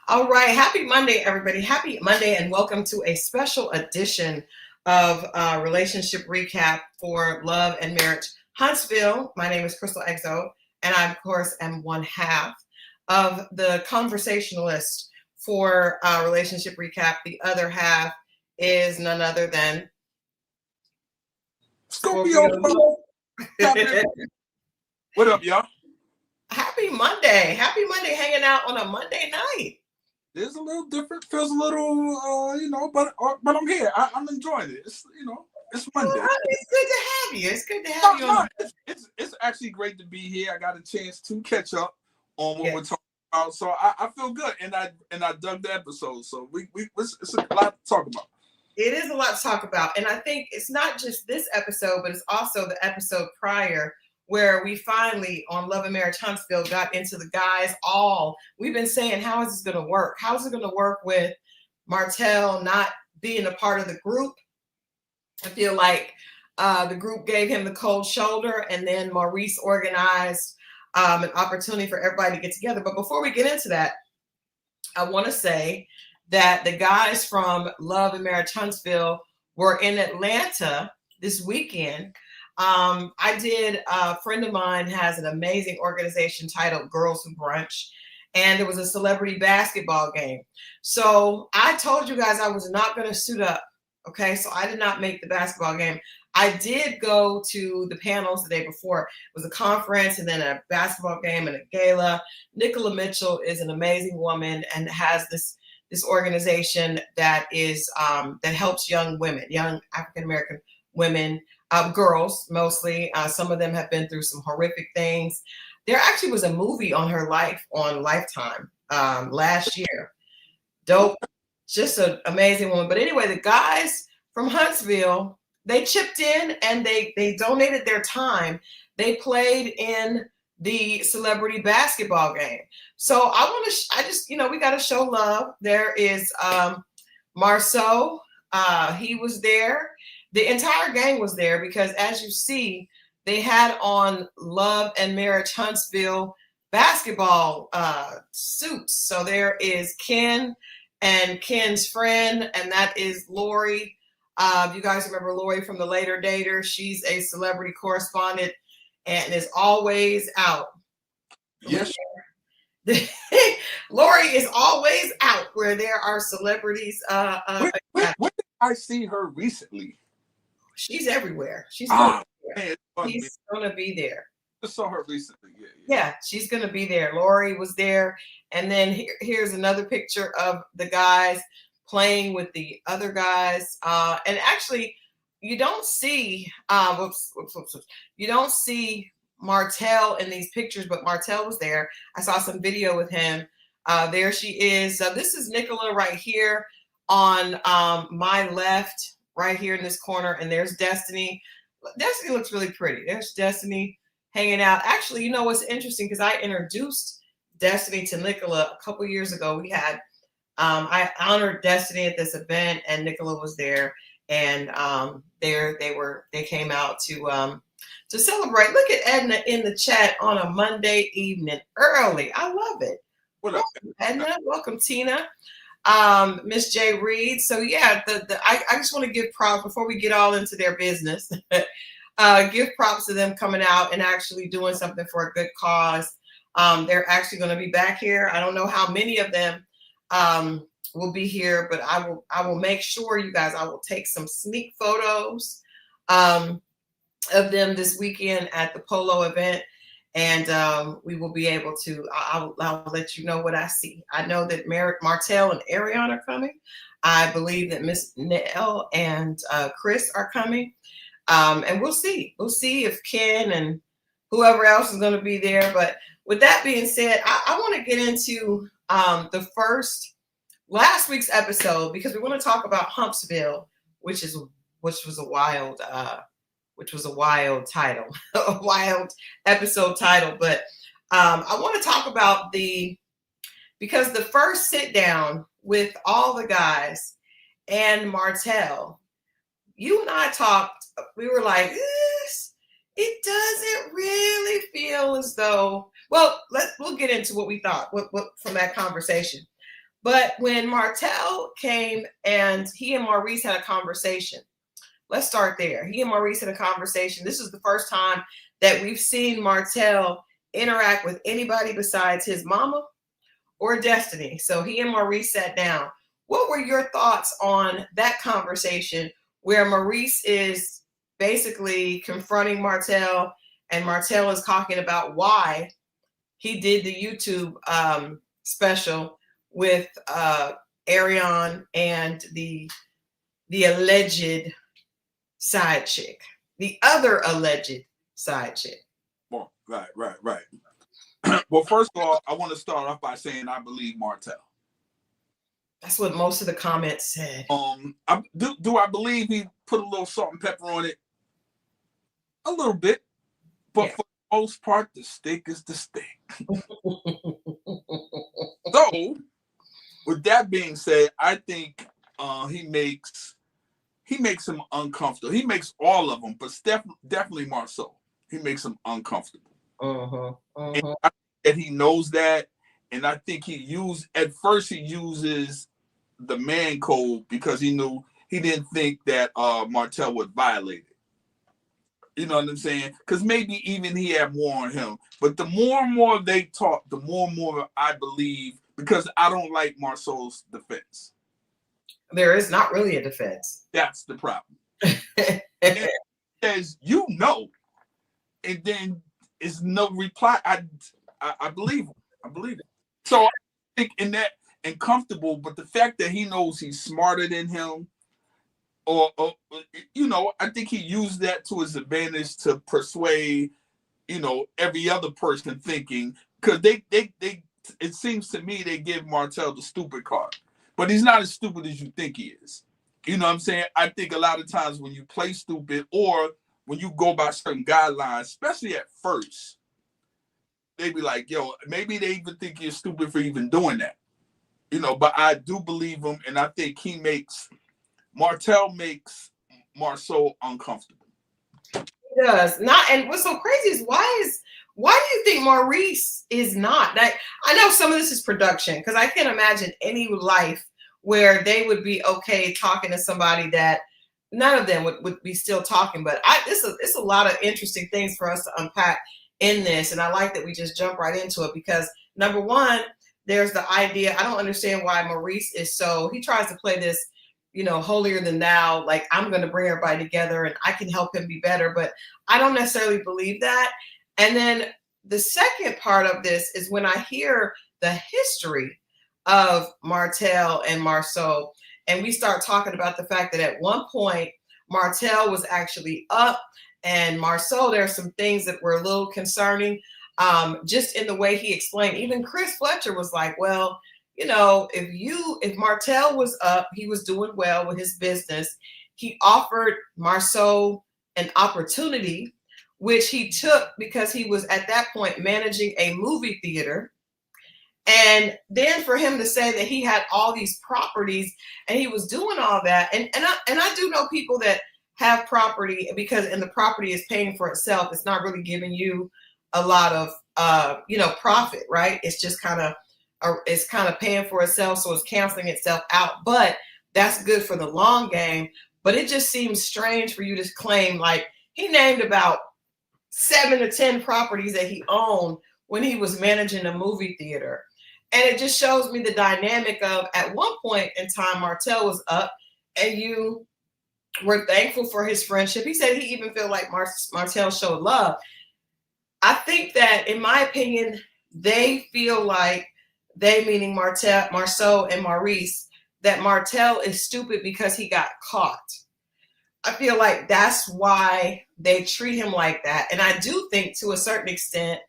All right. Happy Monday, everybody. Happy Monday, and welcome to a special edition of Relationship Recap for Love and Marriage Huntsville. My name is Christal XO, and I, of course, am one half of the conversationalist for Relationship Recap. The other half is none other than Scorpio Moe. What up, y'all? Happy Monday. Happy Monday, hanging out on a Monday night. It's a little different, feels a little, but I'm here. I'm enjoying it. It's Monday. It's good to have you. It's good to have you. No, it's actually great to be here. I got a chance to catch up on what we're talking about, so I feel good, and I dug the episode. So it's a lot to talk about. It is a lot to talk about, and I think it's not just this episode, but it's also the episode prior, where we finally, on Love and Marriage Huntsville, got into the guys we've been saying, how is this going to work? How is it going to work with Martel not being a part of the group? I feel like the group gave him the cold shoulder, and then Maurice organized an opportunity for everybody to get together. But before we get into that, I want to say that the guys from Love and Marriage Huntsville were in Atlanta this weekend. A friend of mine has an amazing organization titled Girls Who Brunch, and there was a celebrity basketball game. So I told you guys I was not going to suit up. Okay. So I did not make the basketball game. I did go to the panels the day before. It was a conference and then a basketball game and a gala. Nicola Mitchell is an amazing woman and has this organization that is that helps young women, young African-American women, girls mostly. Some of them have been through some horrific things. There actually was a movie on her life on Lifetime last year. Dope. Just an amazing woman. But anyway, the guys from Huntsville, they chipped in and they donated their time. They played in the celebrity basketball game. So we got to show love. There is Marsau. He was there. The entire gang was there because, as you see, they had on Love and Marriage Huntsville basketball suits. So there is Ken and Ken's friend, and that is Lori. You guys remember Lori from The Later Dater? She's a celebrity correspondent and is always out. Yes. Lori is always out where there are celebrities. Where did I see her recently? She's everywhere. She's going to be there. I saw her recently. Yeah, she's going to be there. Lori was there. And then here's another picture of the guys playing with the other guys. And actually, you don't see, you don't see Martell in these pictures, but Martel was there. I saw some video with him. There she is. So this is Nicola right here on my left, right here in this corner. And there's Destiny. Destiny looks really pretty. There's Destiny hanging out. Actually, you know what's interesting? Because I introduced Destiny to Nicola a couple years ago. We had, I honored Destiny at this event, and Nicola was there. And they came out to celebrate. Look at Edna in the chat on a Monday evening early. I love it. What up, Edna? Welcome, Tina. Miss J. Reed. So yeah, I just want to give props before we get all into their business. Give props to them coming out and actually doing something for a good cause. They're actually going to be back here. I don't know how many of them will be here, but I will make sure, you guys, I will take some sneak photos of them this weekend at the Polo event. And we will be able to, I'll let you know what I see. I know that Martel and Arionne are coming. I believe that Miss Nell and Chris are coming. And we'll see. We'll see if Ken and whoever else is going to be there. But with that being said, I want to get into last week's episode, because we want to talk about Humpsville, which was a wild title, a wild episode title. But I want to talk about because the first sit down with all the guys and Martell, you and I talked, we were like, it doesn't really feel as though, well, we'll get into what we thought what from that conversation. But when Martel came and he and Maurice had a conversation, let's start there. He and Maurice had a conversation. This is the first time that we've seen Martel interact with anybody besides his mama or Destiny. So he and Maurice sat down. What were your thoughts on that conversation where Maurice is basically confronting Martel and Martel is talking about why he did the YouTube special with Arionne and the alleged side chick, the other alleged side chick? Well, right. Well, first of all, I want to start off by saying I believe Martel. That's what most of the comments said. Do I believe he put a little salt and pepper on it? A little bit, but for the most part, the steak is the steak. So, with that being said, I think he makes him uncomfortable. He makes all of them, but definitely Marsau. He makes him uncomfortable. And I think that he knows that, and I think he uses the man code because he didn't think that Martel would violate it. You know what I'm saying? Because maybe even he had more on him. But the more and more they talk, the more and more I believe, because I don't like Marsau's defense. There is not really a defense. That's the problem. It says, and then it's no reply. I believe him. I believe it. So I think in that and comfortable, but the fact that he knows he's smarter than him, or I think he used that to his advantage to persuade, every other person thinking, because they it seems to me they give Martel the stupid card, but he's not as stupid as you think he is. You know what I'm saying? I think a lot of times when you play stupid or when you go by certain guidelines, especially at first, they be like, yo, maybe they even think you're stupid for even doing that. But I do believe him, and I think Martel makes Marsau uncomfortable. He does not, and what's so crazy is why do you think Maurice is not? I know some of this is production because I can't imagine any life where they would be okay talking to somebody that none of them would be still talking. But it's a lot of interesting things for us to unpack in this, and I like that we just jump right into it because number one, there's the idea. I don't understand why Maurice he tries to play this, holier than thou, like I'm going to bring everybody together and I can help him be better. But I don't necessarily believe that. And then the second part of this is when I hear the history of Martel and Marsau, and we start talking about the fact that at one point Martel was actually up and Marsau, there are some things that were a little concerning, just in the way he explained. Even Chris Fletcher was like, well, if Martel was up, he was doing well with his business. He offered Marsau an opportunity, which he took because he was at that point managing a movie theater. And then for him to say that he had all these properties and he was doing all that. And I do know people that have property and the property is paying for itself. It's not really giving you a lot of, profit, right? It's just kind of paying for itself. So it's canceling itself out, but that's good for the long game. But it just seems strange for you to claim, like he named about 7 to 10 properties that he owned when he was managing a movie theater. And it just shows me the dynamic of at one point in time, Martel was up and you were thankful for his friendship. He said he even felt like Martel showed love. I think that, in my opinion, they feel like meaning Marsau and Maurice, that Martel is stupid because he got caught. I feel like that's why they treat him like that. And I do think to a certain extent,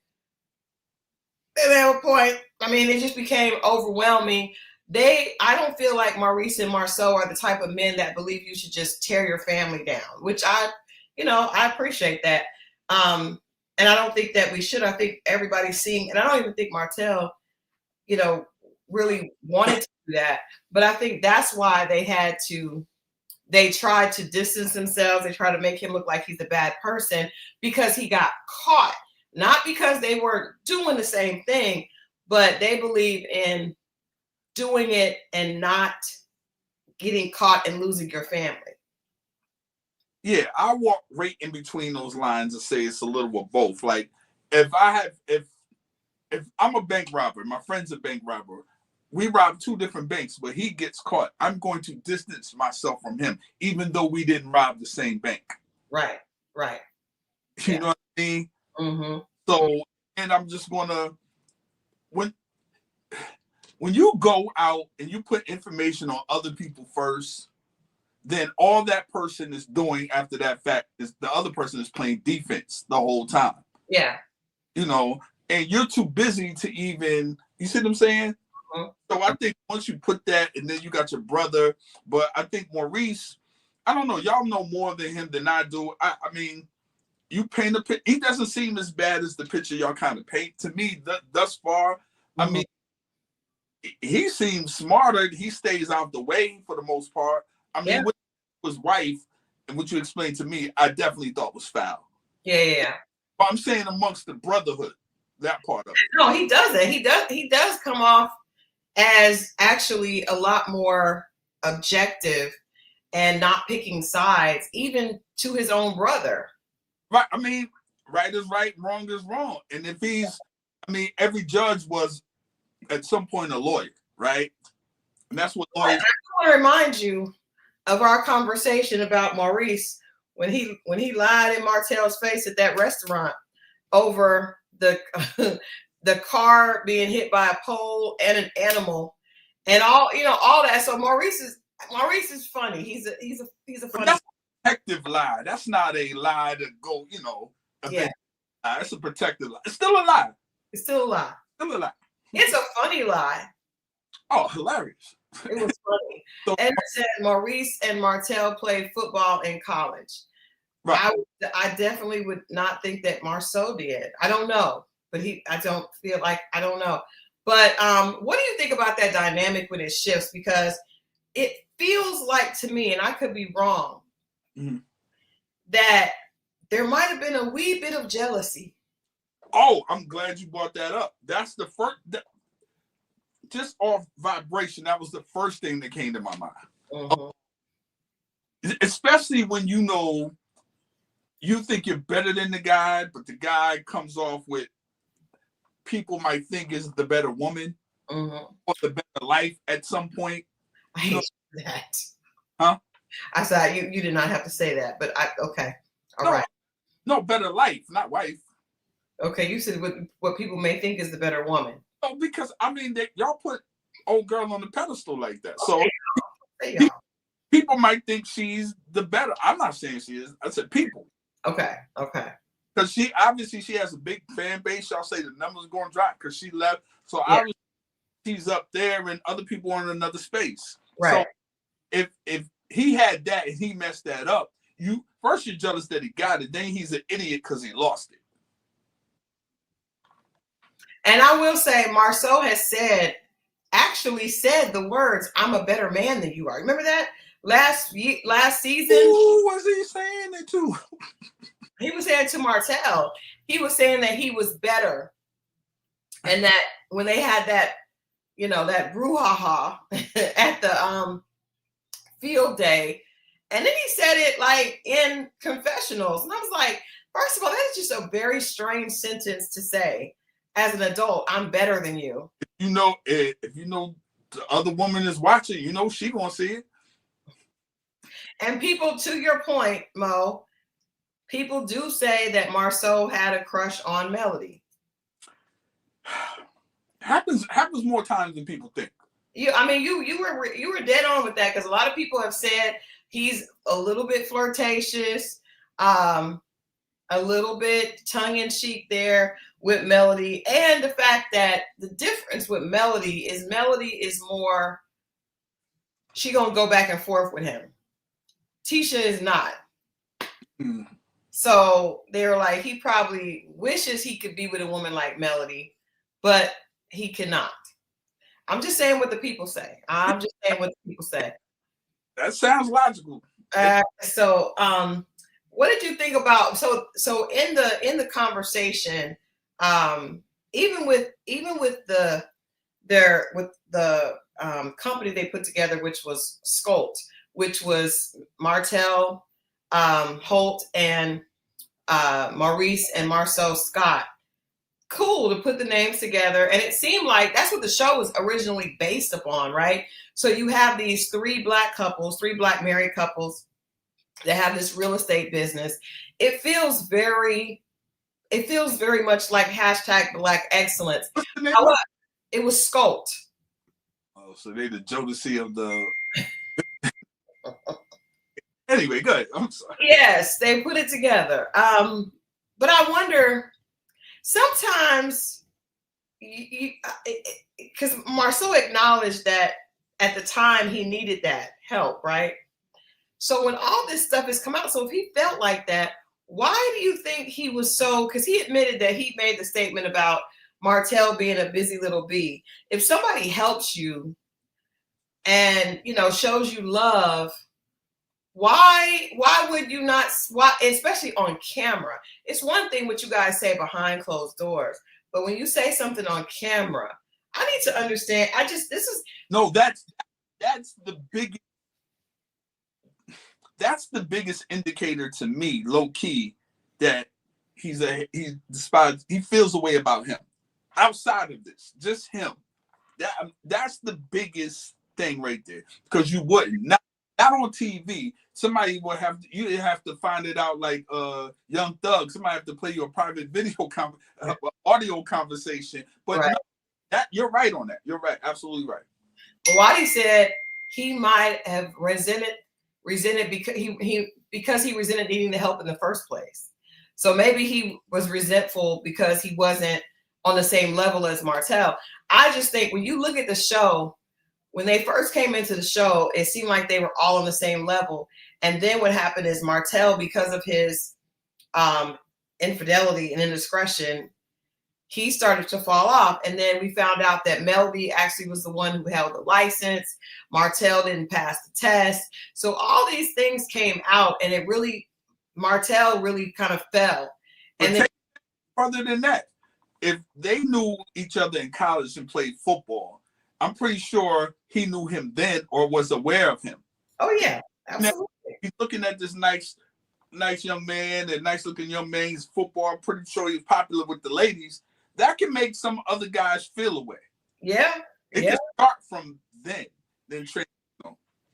at a point, it just became overwhelming. I don't feel like Maurice and Marsau are the type of men that believe you should just tear your family down, which I appreciate that. And I don't think that we should. I think everybody's seeing, and I don't even think Martel, really wanted to do that. But I think that's why they tried to distance themselves. They tried to make him look like he's a bad person because he got caught, not because they were doing the same thing, but they believe in doing it and not getting caught and losing your family? Yeah, I walk right in between those lines and say it's a little of both. Like if I'm a bank robber, my friend's a bank robber, we rob two different banks, but he gets caught, I'm going to distance myself from him, even though we didn't rob the same bank. Right. You know what I mean? Mm-hmm. So, and I'm just gonna when you go out and you put information on other people first, then all that person is doing after that fact is the other person is playing defense the whole time. Yeah. You know, and you're too busy to even, you see what I'm saying? Mm-hmm. So I think once you put that, and then you got your brother, but I think Maurice, I don't know, y'all know more than him than I do. I mean, you paint a picture, he doesn't seem as bad as the picture y'all kind of paint. To me, thus far, mm-hmm. I mean, he seems smarter. He stays out the way for the most part. I mean, with his wife and what you explained to me, I definitely thought was foul. Yeah. But I'm saying amongst the brotherhood, that part of it. No, he doesn't. He does come off as actually a lot more objective and not picking sides, even to his own brother. Right. I mean, right is right, wrong is wrong. And if every judge was at some point a lawyer, right? And that's what lawyers. I want to remind you of our conversation about Maurice when he lied in Martell's face at that restaurant over the car being hit by a pole and an animal and all that. So Maurice is funny. He's a funny. That's a protective lie. That's not a lie to go, It's a protective lie. It's still a lie. It's still a lie. Still a lie. It's a funny lie. Oh, hilarious. It was funny. So, and it said Maurice and Martel played football in college. Right. I definitely would not think that Marsau did. I don't know, but I don't feel like, I don't know. But what do you think about that dynamic when it shifts? Because it feels like to me, and I could be wrong, mm-hmm. that there might have been a wee bit of jealousy. Oh, I'm glad you brought that up. That's the first, just off vibration, that was the first thing that came to my mind. Mm-hmm. Especially when you think you're better than the guy, but the guy comes off with people might think is the better woman, mm-hmm. or the better life at some point. I hate that. Huh? I said you did not have to say that, but okay. All right. No, better life, not wife. Okay, you said what people may think is the better woman. Oh, because y'all put old girl on the pedestal like that. So people might think she's the better. I'm not saying she is. I said people. Okay. Because she has a big fan base. Y'all say the numbers are going to drop because she left. So obviously she's up there and other people are in another space. Right. So if he had that and he messed that up, you're jealous that he got it. Then he's an idiot because he lost it. And I will say, Marsau has actually said the words, "I'm a better man than you are." Remember that last season? Who was he saying it to? He was saying to Martel. He was saying that he was better, and that when they had that, that brouhaha at the field day, and then he said it like in confessionals, and I was like, first of all, that is just a very strange sentence to say. As an adult, I'm better than you. If the other woman is watching, she gonna see it. And people, to your point, Mo, people do say that Marsau had a crush on Melody. Happens more times than people think. You were dead on with that, because a lot of people have said he's a little bit flirtatious, a little bit tongue-in-cheek there with Melody, and the fact that the difference with Melody is more, she gonna go back and forth with him. Tisha is not. Mm. So they're like, he probably wishes he could be with a woman like Melody, but he cannot. I'm just saying what the people say. That sounds logical. What did you think about so in the conversation, even with the company they put together, which was Scolt, which was Martel, Holt, and Maurice and Marsau Scott. Cool to put the names together. And it seemed like that's what the show was originally based upon, right? So you have these three Black couples, three Black married couples that have this real estate business. It feels very much like hashtag Black excellence. However, it was Scolt. Oh, so they the Jodeci of the. Anyway, good. I'm sorry. Yes, they put it together. But I wonder sometimes, because Marceau acknowledged that at the time he needed that help, right? So when all this stuff has come out, so if he felt like that, why do you think he was so? Because he admitted that he made the statement about Martell being a busy little bee. If somebody helps you and shows you love, why would you not? Why, especially on camera? It's one thing what you guys say behind closed doors, but when you say something on camera, I need to understand. That's the biggest. That's the biggest indicator to me, low key, that he feels a way about him. Outside of this, just him. That's the biggest thing right there. Because you wouldn't. Not on TV. Somebody would you'd have to find it out like Young Thug. Somebody have to play you a private audio conversation. But right. No, you're right on that. You're right. Absolutely right. Wadi said he might have resented because he resented needing the help in the first place. So maybe he was resentful because he wasn't on the same level as Martell. I just think when you look at the show, when they first came into the show, it seemed like they were all on the same level. And then what happened is Martell, because of his infidelity and indiscretion, he started to fall off. And then we found out that Melby actually was the one who held the license. Martell didn't pass the test. So all these things came out, and Martell really kind of fell. And then further than that, if they knew each other in college and played football, I'm pretty sure he knew him then or was aware of him. Oh yeah, absolutely. Now, he's looking at this nice young man, a nice looking young man. He's football. I'm pretty sure he's popular with the ladies. That can make some other guys feel away. Yeah. It can start from then Trish.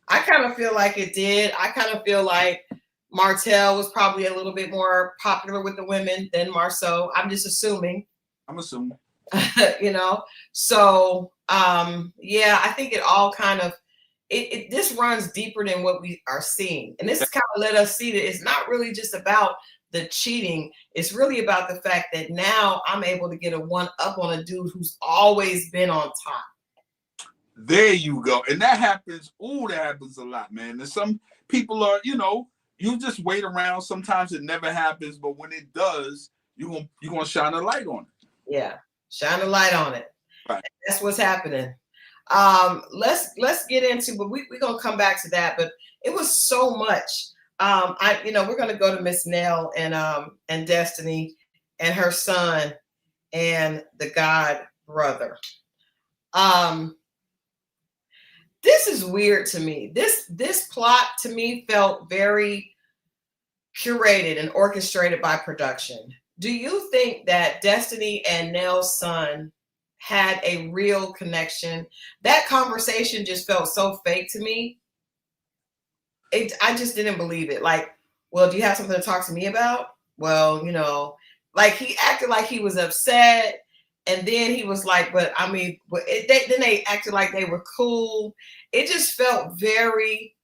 I kind of feel like it did. I kind of feel like Martell was probably a little bit more popular with the women than Marceau. I'm just assuming. I'm assuming. So I think it all kind of this runs deeper than what we are seeing, and this has kind of let us see that it's not really just about the cheating. It's really about the fact that now I'm able to get a one up on a dude who's always been on top. There you go. And that happens. Oh, that happens a lot, man. And some people are, you just wait around. Sometimes it never happens, but when it does, you're gonna shine a light on it. Yeah, shine a light on it. Right. That's what's happening. Let's get into, but we're gonna come back to that. But it was so much. We're gonna go to Miss Nell and Destiny and her son and the God brother. This is weird to me. This plot to me felt very curated and orchestrated by production. Do you think that Destiny and Nell's son had a real connection? Like conversation just felt so fake to me. I just didn't believe it. Like, well, do you have something to talk to me about? Well, like he acted like he was upset. And then he was like, then they acted like they were cool. It just felt very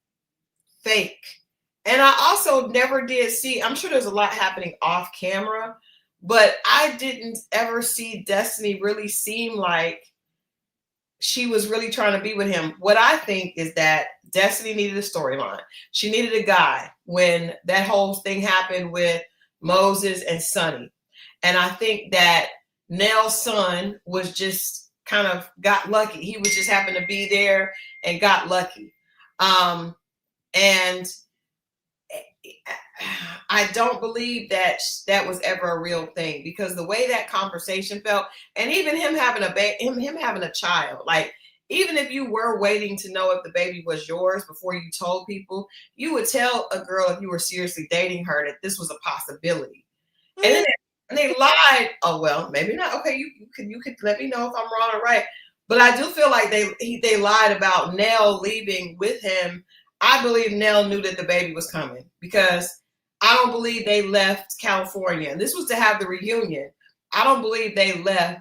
fake. And I also never did see, I'm sure there's a lot happening off camera, but I didn't ever see Destiny really seem like she was really trying to be with him. What I think is that Destiny needed a storyline. She needed a guy when that whole thing happened with Moses and Sonny. And I think that Nell's son was just kind of got lucky. He was just happened to be there and got lucky. And I don't believe that was ever a real thing, because the way that conversation felt, and even him having him having a child, like even if you were waiting to know if the baby was yours before you told people, you would tell a girl if you were seriously dating her that this was a possibility. And then they lied. Oh well, maybe not. Okay, you could let me know if I'm wrong or right. But I do feel like they lied about Nell leaving with him. I believe Nell knew that the baby was coming because I don't believe they left California. This was to have the reunion. I don't believe they left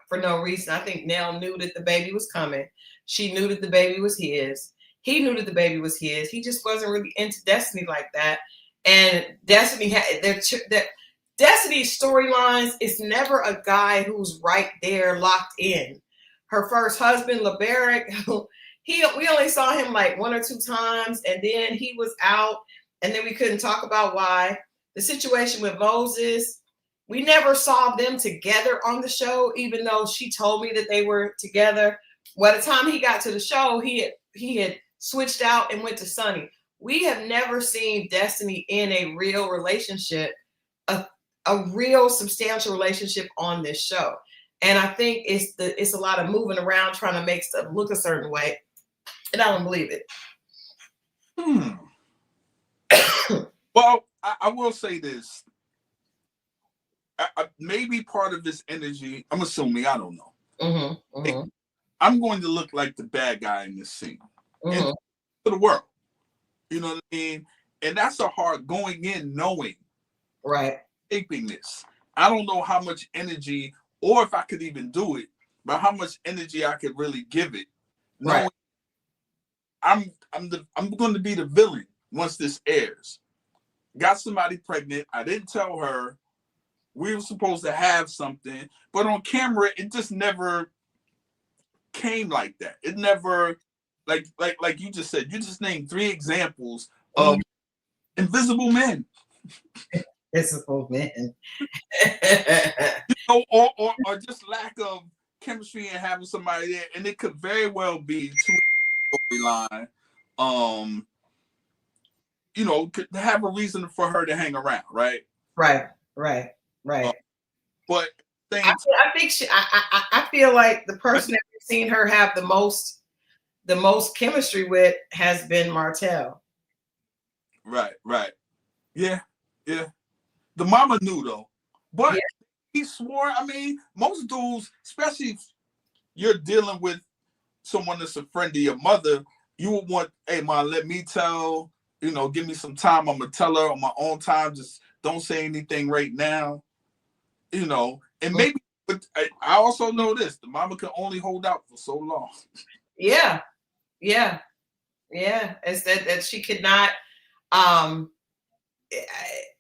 for no reason. I think Nell knew that the baby was coming. She knew that the baby was his. He knew that the baby was his. He just wasn't really into Destiny like that. And Destiny had their Destiny's storylines is never a guy who's right there locked in. Her first husband, LeBaric, we only saw him like 1 or 2 times, and then he was out, and then we couldn't talk about why. The situation with Moses, we never saw them together on the show, even though she told me that they were together. By the time he got to the show, he had switched out and went to Sunny. We have never seen Destiny in a real relationship, a real substantial relationship on this show. And I think it's a lot of moving around trying to make stuff look a certain way. And I don't believe it. Well, I will say this. Maybe part of this energy, I'm assuming, I don't know. Mm-hmm, mm-hmm. I'm going to look like the bad guy in this scene. Mm-hmm. And to the world. You know what I mean? And that's a hard going in knowing. Right. Shaping this. I don't know how much energy, or if I could even do it, but how much energy I could really give it. Knowing I'm going to be the villain once this airs. Got somebody pregnant. I didn't tell her. We were supposed to have something, but on camera, it just never came like that. It never, like you just said. You just named 3 examples of invisible men. Invisible men. You know, or just lack of chemistry and having somebody there, and it could very well be 2 storyline. You know, could have a reason for her to hang around, right? Right. But I think I feel like the person that we've seen her have the most chemistry with has been Martel. Right. Yeah. The mama knew though, but he swore. I mean, most dudes, especially if you're dealing with someone that's a friend of your mother, you would want, hey, man, let me tell. You know, give me some time. I'm gonna tell her on my own time. Just don't say anything right now. You know, and maybe. But I also know this: the mama can only hold out for so long. Yeah. It's that she could not.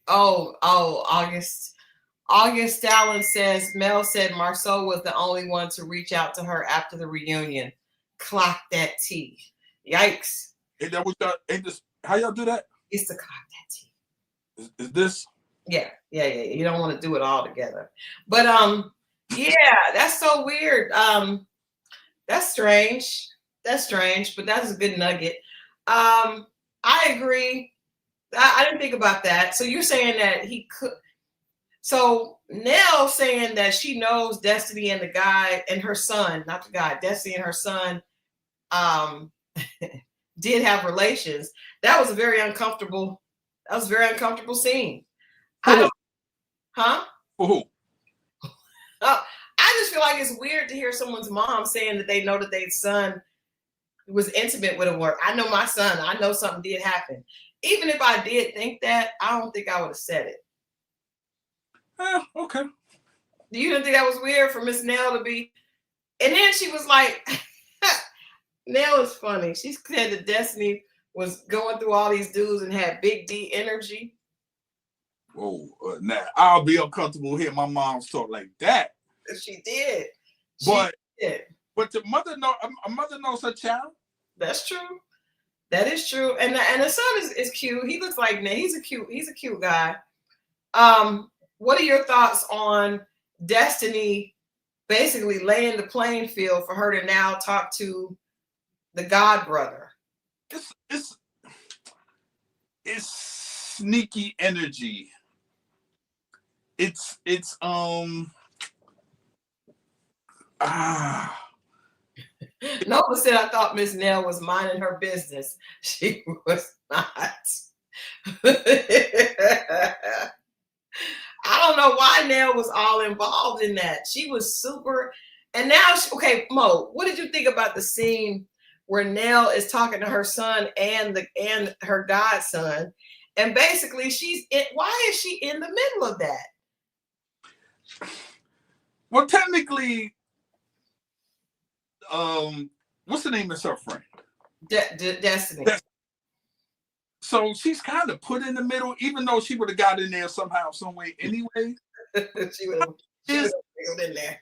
August Allen says Mel said Marsau was the only one to reach out to her after the reunion. Clock that T. Yikes. Ain't that what y'all? Ain't this how y'all do that? It's to clock that T. Is this? Yeah. You don't want to do it all together. But yeah, that's so weird. That's strange. But that's a good nugget. I agree. I didn't think about that. So you're saying that he could. So Nell saying that she knows Destiny and the guy and her son, not the guy, Destiny and her son, did have relations. That was a very uncomfortable. That was a very uncomfortable scene. Who? Huh? Who? I just feel like it's weird to hear someone's mom saying that they know that their son was intimate with him, or I know my son, I know something did happen. Even if I did think that, I don't think I would have said it. Okay. You didn't think that was weird for Miss Nell to be? And then she was like, Nell is funny. She said that Destiny was going through all these dudes and had big D energy. Whoa, now I'll be uncomfortable hearing my mom talk like that. She did. But the mother a mother knows her child. That's true. That is true. And the son is cute. He looks like Nell. He's a cute guy. What are your thoughts on Destiny basically laying the playing field for her to now talk to the God brother? It's sneaky energy. It's Nola said, I thought Miss Nell was minding her business. She was not. I don't know why Nell was all involved in that. She was super. And now, okay, Mo, what did you think about the scene where Nell is talking to her son and her godson? And basically, why is she in the middle of that? Well, technically, what's the name of her friend? Destiny. So she's kind of put in the middle, even though she would have got in there somehow, some way anyway. She would have in there.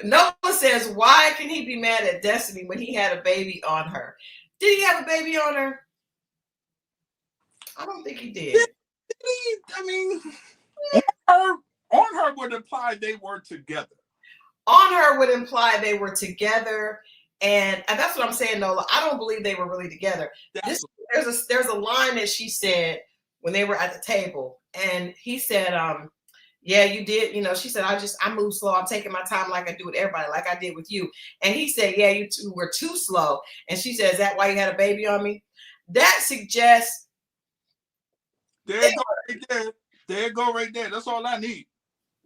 Noah says, why can he be mad at Destiny when he had a baby on her? Did he have a baby on her? I don't think he did. I mean, on her would imply they were together. On her would imply they were together. And that's what I'm saying, Nola. I don't believe they were really together. There's a line that she said when they were at the table. And he said, yeah, you did. You know, she said, I move slow. I'm taking my time like I do with everybody, like I did with you. And he said, yeah, you two were too slow. And she said, is that why you had a baby on me? That suggests. There you go right there. That's all I need.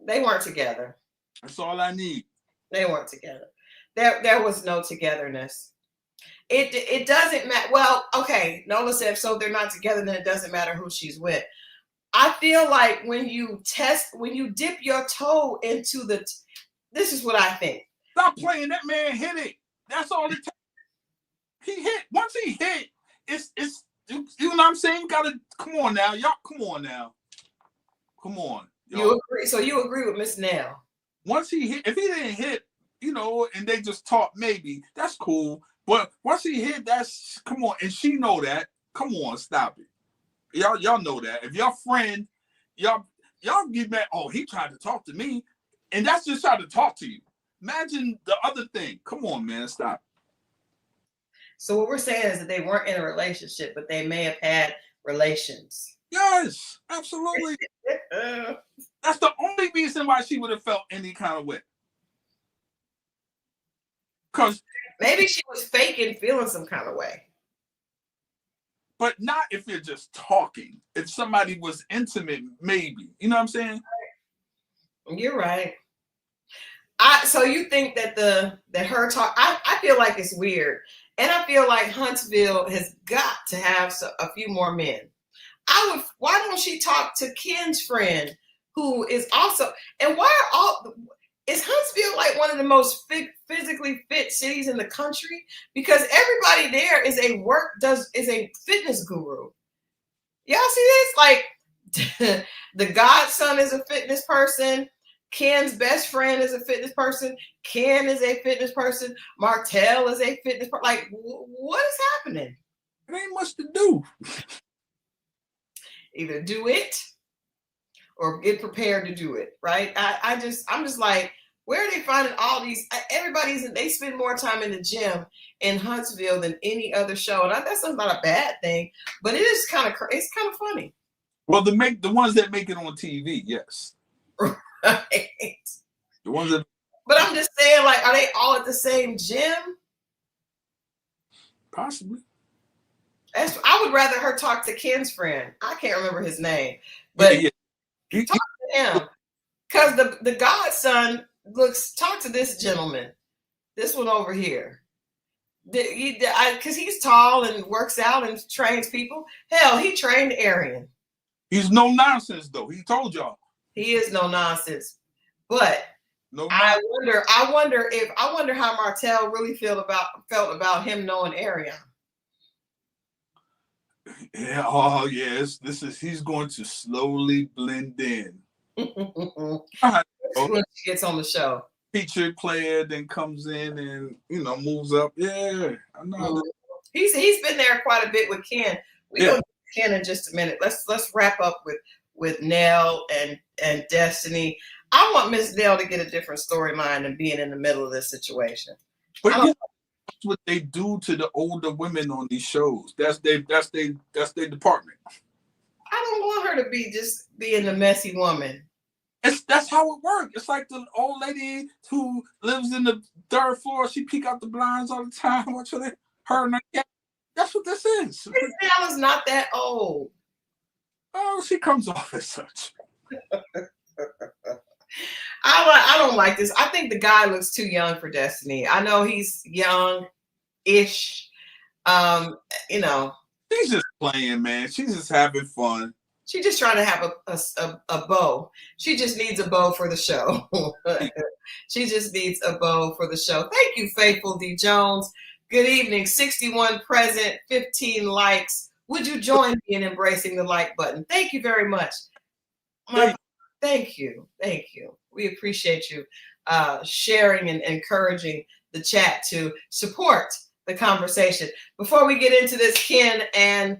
They weren't together. That's all I need. They weren't together. There was no togetherness. It doesn't matter. Well, okay. Nola said, if so they're not together, then it doesn't matter who she's with. I feel like when you dip your toe into this is what I think. Stop playing. That man hit it. That's all it takes. He hit. Once he hit, it's you know what I'm saying? You gotta come on now. Y'all, come on now. Come on. You agree? So you agree with Miss Nell? Once he hit, if he didn't hit, you know, and they just talk, maybe that's cool. But once he hit, that's come on, and she know that. Come on, stop it. Y'all know that. If your friend, y'all get mad. Oh, he tried to talk to me, and that's just trying to talk to you. Imagine the other thing. Come on, man, stop. So what we're saying is that they weren't in a relationship, but they may have had relations. Yes, absolutely. That's the only reason why she would have felt any kind of way. Because maybe she was faking feeling some kind of way. But not if you're just talking. If somebody was intimate, maybe. You know what I'm saying? You're right. So you think that her talk, I feel like it's weird. And I feel like Huntsville has got to have a few more men. Why don't she talk to Ken's friend, who is also, and is Huntsville like one of the most physically fit cities in the country? Because everybody there is a fitness guru. Y'all see this? Like the godson is a fitness person. Ken's best friend is a fitness person. Ken is a fitness person. Martel is a fitness person. Like, what is happening? It ain't much to do. Either do it or get prepared to do it, right? I'm just like, where are they finding all these? They spend more time in the gym in Huntsville than any other show, and that's not a bad thing, but it is it's kind of funny. Well, the ones that make it on TV, yes. Right. The ones that. But I'm just saying, like, are they all at the same gym? Possibly. I would rather her talk to Ken's friend. I can't remember his name, but yeah. Talk to him, because the godson talk to this gentleman, this one over here. Because he's tall and works out and trains people. Hell, he trained Arionne. He's no nonsense though. He told y'all. He is no nonsense, but I wonder how Martell really felt about him knowing Arionne. Yeah. Oh, yes. He's going to slowly blend in. When she gets on the show, featured player then comes in and moves up. Yeah, I know. He's been there quite a bit with Ken. We go to Ken in just a minute. Let's wrap up with Nell and Destiny. I want Miss Nell to get a different storyline than being in the middle of this situation. But that's what they do to the older women on these shows. That's their department. I don't want her to be just being the messy woman. That's how it works. It's like the old lady who lives in the third floor. She peek out the blinds all the time. Watch her and her cat. That's what this is. Nell is not that old. Oh, she comes off as such. I don't like this. I think the guy looks too young for Destiny. I know he's young-ish. You know. She's just playing, man. She's just having fun. She's just trying to have a beau. She just needs a beau for the show. She just needs a beau for the show. Thank you, Faithful D. Jones. Good evening. 61 present, 15 likes. Would you join me in embracing the like button? Thank you very much. Thank you. Thank you. We appreciate you sharing and encouraging the chat to support the conversation. Before we get into this, Ken and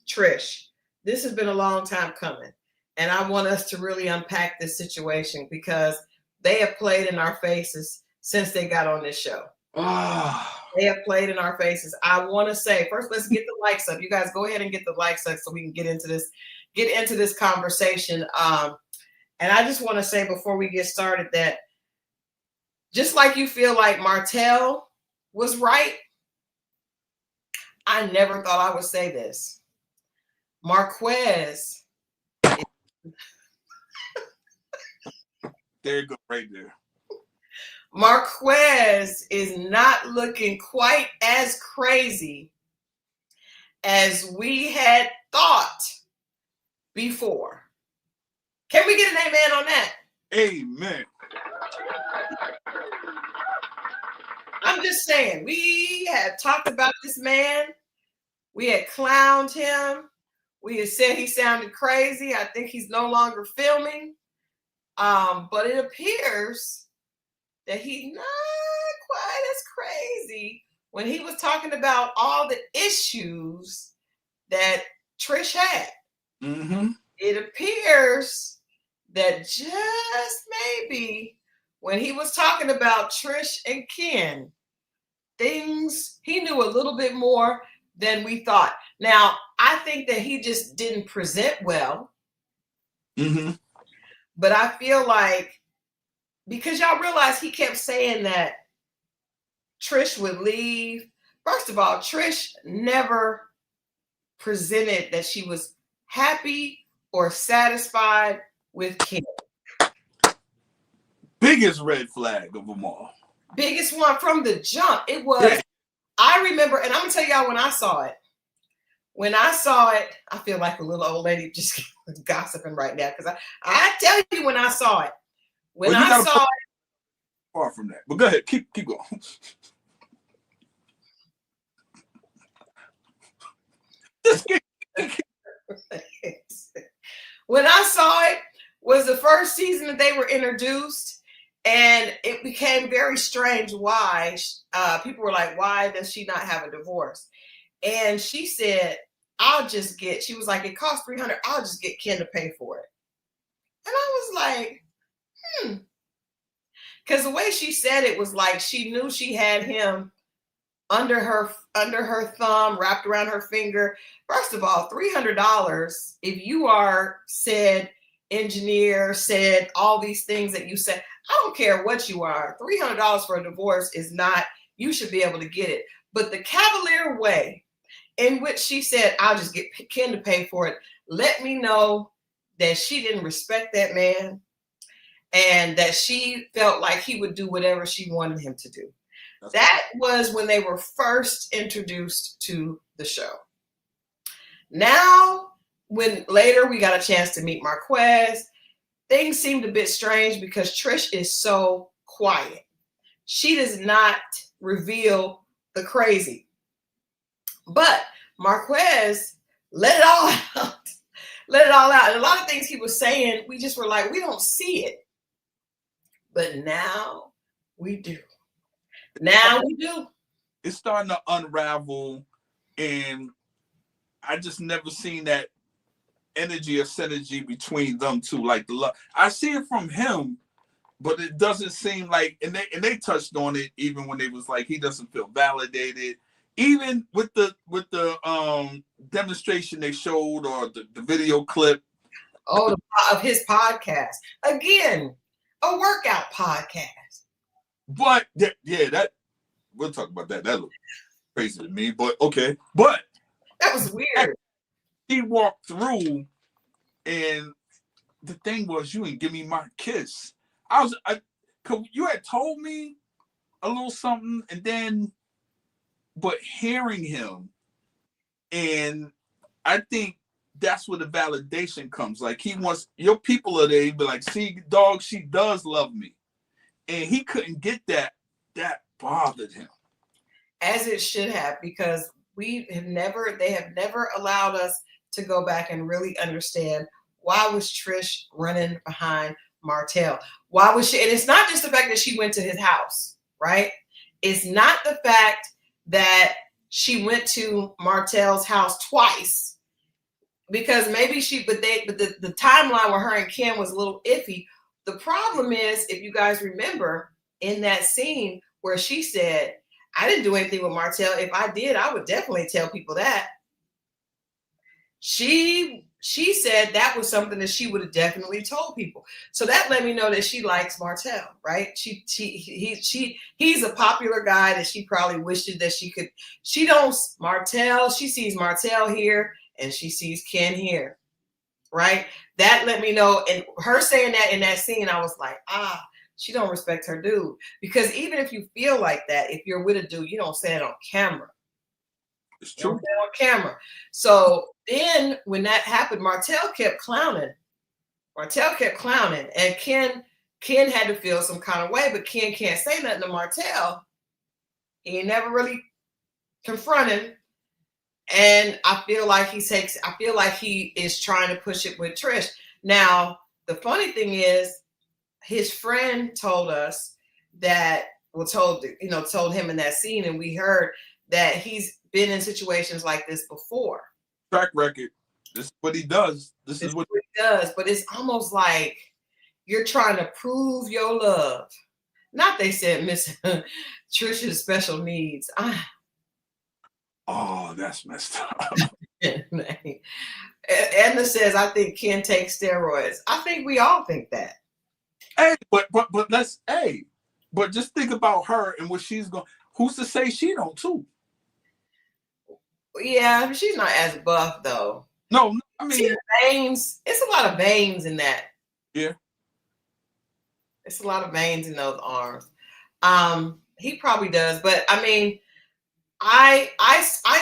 Trish, this has been a long time coming, and I want us to really unpack this situation because they have played in our faces since they got on this show. They have played in our faces. I want to say, first, let's get the likes up. You guys go ahead and get the likes up so we can get into this conversation. And I just want to say before we get started that just like you feel like Martel was right, I never thought I would say this. Marquez. There you go, right there. Marquez is not looking quite as crazy as we had thought before. Can we get an amen on that? Amen. I'm just saying, we had talked about this man. We had clowned him. We had said he sounded crazy. I think he's no longer filming. But it appears that he's not quite as crazy when he was talking about all the issues that Trish had. Mm-hmm. It appears that just maybe when he was talking about Trish and Ken, he knew a little bit more than we thought. Now, I think that he just didn't present well. Mm-hmm. But I feel like, because y'all realize he kept saying that Trish would leave. First of all, Trish never presented that she was happy or satisfied with Ken. Biggest red flag of them all. Biggest one from the jump. It was, yeah. I remember, and I'm going to tell y'all when I saw it. When I saw it, I feel like a little old lady just gossiping right now because I tell you when I saw it. When I saw it. Far from that. But go ahead. Keep going. When I saw it was the first season that they were introduced, and it became very strange why people were like, why does she not have a divorce? And she said, she was like, it cost $300. I'll just get Ken to pay for it. And I was like, because the way she said it was like she knew she had him under her thumb, wrapped around her finger. First of all, $300, if you are said engineer, said all these things that you said, I don't care what you are, $300 for a divorce is not, you should be able to get it. But the cavalier way in which she said, I'll just get Ken to pay for it, let me know that she didn't respect that man and that she felt like he would do whatever she wanted him to do. That was when they were first introduced to the show. Now, when later we got a chance to meet Marquez, things seemed a bit strange because Trish is so quiet. She does not reveal the crazy. But Marquez let it all out. Let it all out. And a lot of things he was saying, we just were like, we don't see it. But now we do. Now we do. It's starting to unravel, and I just never seen that energy or synergy between them two. Like the love, I see it from him, but it doesn't seem like. And they touched on it even when they was like, he doesn't feel validated. even with the demonstration they showed, or the video clip. Oh, of his podcast. Again, a workout podcast. But yeah, that we'll talk about that. That looked crazy to me, but okay. But that was weird. He walked through, and the thing was, you didn't give me my kiss. You had told me a little something, and then, but hearing him, and I think that's where the validation comes. Like, he wants your people are there. He'd be like, see, dog, she does love me. And he couldn't get that. That bothered him. As it should have, because they have never allowed us to go back and really understand why was Trish running behind Martel? Why was she? And it's not just the fact that she went to his house, right? It's not the fact that she went to Martel's house twice. Because maybe but the timeline with her and Ken was a little iffy. The problem is, if you guys remember in that scene where she said, I didn't do anything with Martel. If I did, I would definitely tell people that. She said that was something that she would have definitely told people. So that let me know that she likes Martel, right? He's a popular guy that she probably wishes that she could. She sees Martel here, and she sees Ken here, right? That let me know. And her saying that in that scene, I was like, she don't respect her dude. Because even if you feel like that, if you're with a dude, you don't say it on camera. It's true. You don't say it on camera. So then when that happened, Martel kept clowning. And Ken had to feel some kind of way, but Ken can't say nothing to Martel. He never really confronted. And I feel like he is trying to push it with Trish. Now, the funny thing is, his friend told us that, told him in that scene, and we heard that he's been in situations like this before. Track record. This is what he does. This is what he does. But it's almost like you're trying to prove your love. Not they said Miss Trisha's special needs. Oh, that's messed up. Edna says, I think Ken takes steroids. I think we all think that. Hey, but just think about her and what she's going. Who's to say she don't too? Yeah, she's not as buff though. No, I mean veins. It's a lot of veins in that. Yeah. It's a lot of veins in those arms. He probably does, but I mean, I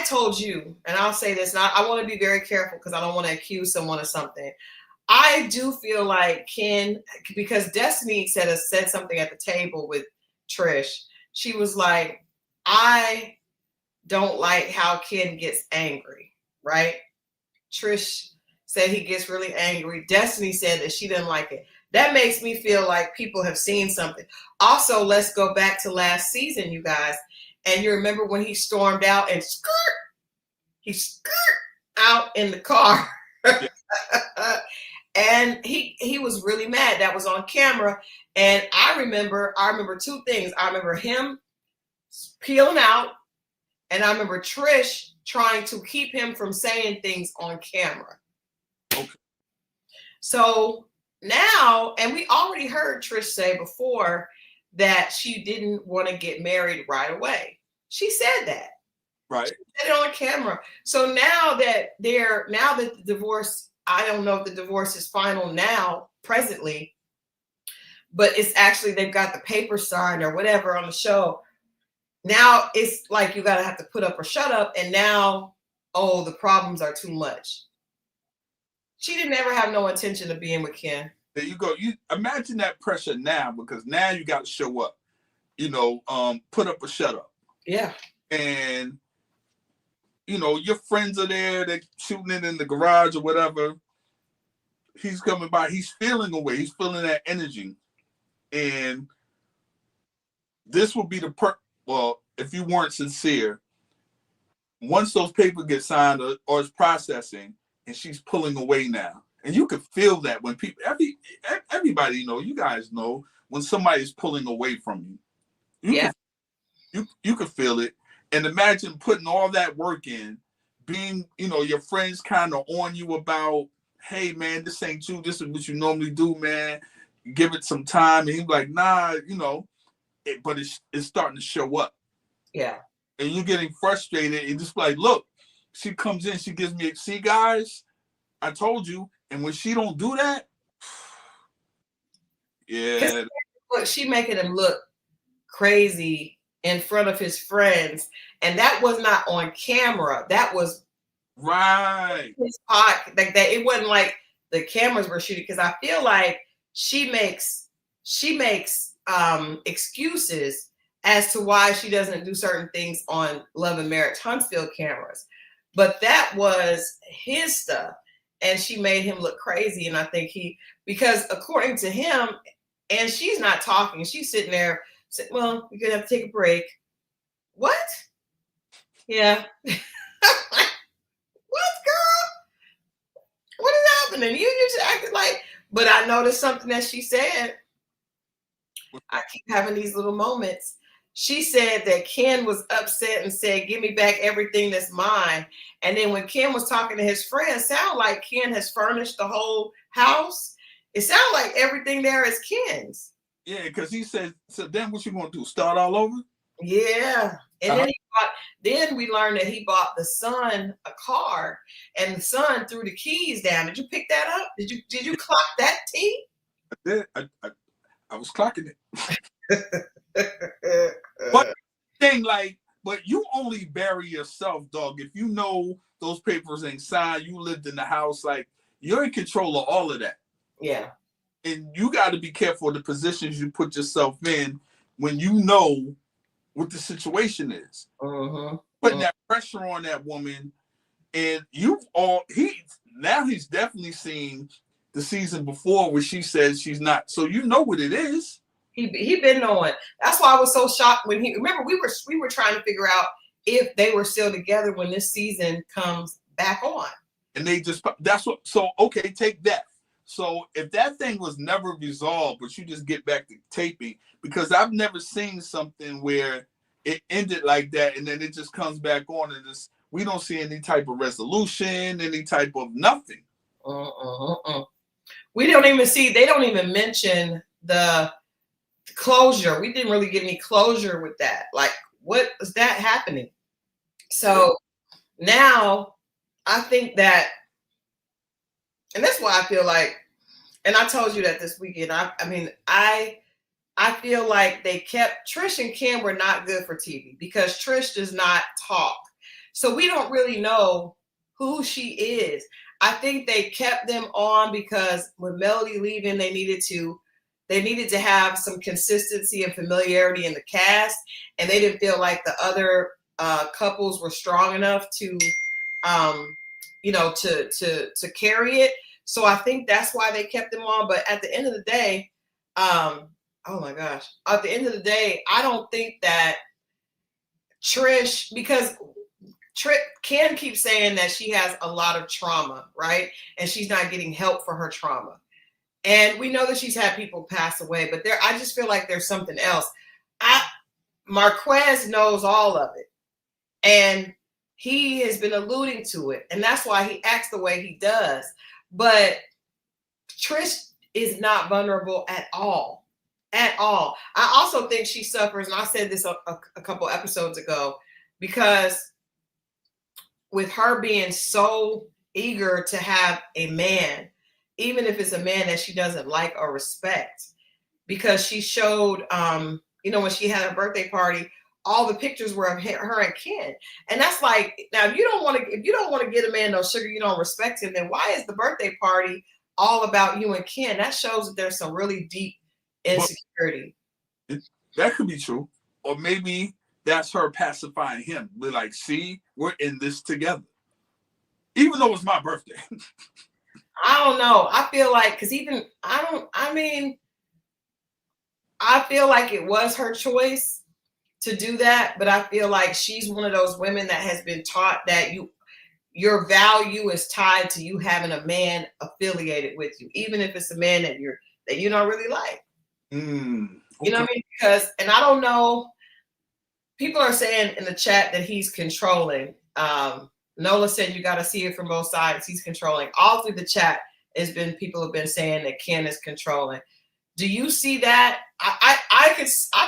told you, and I'll say this, and I want to be very careful because I don't want to accuse someone of something. I do feel like Ken, because Destiny said something at the table with Trish. She was like, I don't like how Ken gets angry, right? Trish said he gets really angry. Destiny said that she didn't like it. That makes me feel like people have seen something. Also, let's go back to last season, you guys. And you remember when he stormed out and he out in the car. Yeah. And he was really mad. That was on camera. And I remember two things. I remember him peeling out, and I remember Trish trying to keep him from saying things on camera. Okay. So now, and we already heard Trish say before that she didn't want to get married right away. She said that. Right. She said it on camera. So now that the divorce, I don't know if the divorce is final now, presently, but it's actually, they've got the paper signed or whatever on the show. Now it's like you gotta have to put up or shut up, and now, the problems are too much. She didn't ever have no intention of being with Ken. There you go. You imagine that pressure now, because now you got to show up. Put up or shut up. Yeah. And your friends are there. They're shooting it in the garage or whatever. He's coming by. He's feeling away. He's feeling that energy, and this will be the well, if you weren't sincere, once those papers get signed or it's processing, and she's pulling away now. And you can feel that when people, everybody, you guys know when somebody's pulling away from you. You can feel it. And imagine putting all that work in, being, your friends kind of on you about, hey man, this ain't you. This is what you normally do, man. Give it some time. And he's like, nah, but it's starting to show up. Yeah. And you're getting frustrated and just like, look, she comes in, she gives me, see guys, I told you. And when she don't do that, yeah. Look, she making him look crazy in front of his friends. And that was not on camera. That was right. His pot, like that. It wasn't like the cameras were shooting, because I feel like she makes excuses as to why she doesn't do certain things on Love and Marriage Huntsville cameras. But that was his stuff. And she made him look crazy. And I think because according to him, and she's not talking, she's sitting there saying, well, you're going to have to take a break. What? Yeah. What, girl? What is happening? You just acted like, but I noticed something that she said. I keep having these little moments. She said that Ken was upset and said, give me back everything that's mine. And then when Ken was talking to his friends, sound like Ken has furnished the whole house. It sounds like everything there is Ken's. Yeah, because he said, so then what you going to do? Start all over? Yeah. And then we learned that he bought the son a car, and the son threw the keys down. Did you pick that up? Did you clock that, T? I did. I was clocking it. But you only bury yourself, dog. If you know those papers ain't signed, you lived in the house, like you're in control of all of that. Yeah. And you got to be careful of the positions you put yourself in when you know what the situation is. Putting that pressure on that woman, and he's definitely seen the season before where she says she's not. So you know what it is. He been knowing. That's why I was so shocked when remember we were trying to figure out if they were still together when this season comes back on. And they just okay, take that. So if that thing was never resolved, but you just get back to taping, because I've never seen something where it ended like that and then it just comes back on and we don't see any type of resolution, any type of nothing. We don't even see, they don't even mention the closure. We didn't really get any closure with that. Like, what is that happening? So now I think that, and that's why I feel like, and I told you that this weekend, I feel like they kept, Trish and Kim were not good for TV because Trish does not talk. So we don't really know who she is. I think they kept them on because with Melody leaving, they needed to have some consistency and familiarity in the cast, and they didn't feel like the other couples were strong enough to carry it. So I think that's why they kept them on. But at the end of the day, oh my gosh, at the end of the day, I don't think that Trish, because Ken keeps saying that she has a lot of trauma, right? And she's not getting help for her trauma. And we know that she's had people pass away, but I just feel like there's something else. Marquez knows all of it. And he has been alluding to it. And that's why he acts the way he does. But Trish is not vulnerable at all. At all. I also think she suffers, and I said this a couple episodes ago, because with her being so eager to have a man, even if it's a man that she doesn't like or respect, because she showed, when she had her birthday party, all the pictures were of her and Ken. And that's like, now if you don't want to get a man no sugar, you don't respect him, then why is the birthday party all about you and Ken? That shows that there's some really deep insecurity. That could be true. Or maybe that's her pacifying him. We're like, see, we're in this together. Even though it's my birthday. I don't know. I feel like, I feel like it was her choice to do that, but I feel like she's one of those women that has been taught that your value is tied to you having a man affiliated with you, even if it's a man that you don't really like. Okay. You know what I mean? Because, and I don't know, people are saying in the chat that he's controlling. Nola said you got to see it from both sides. He's controlling. All through the chat people have been saying that Ken is controlling. Do you see that? I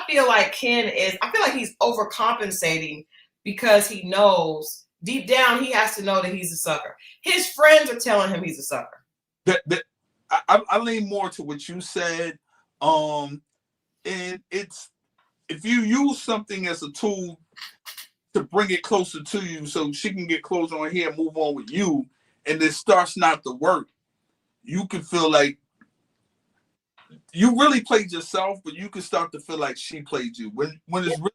feel like I feel like he's overcompensating because he knows deep down he has to know that he's a sucker. His friends are telling him he's a sucker. I lean more to what you said. And it's, if you use something as a tool to bring it closer to you so she can get closer on here and move on with you, and it starts not to work, you can feel like you really played yourself, but you can start to feel like she played you when it's really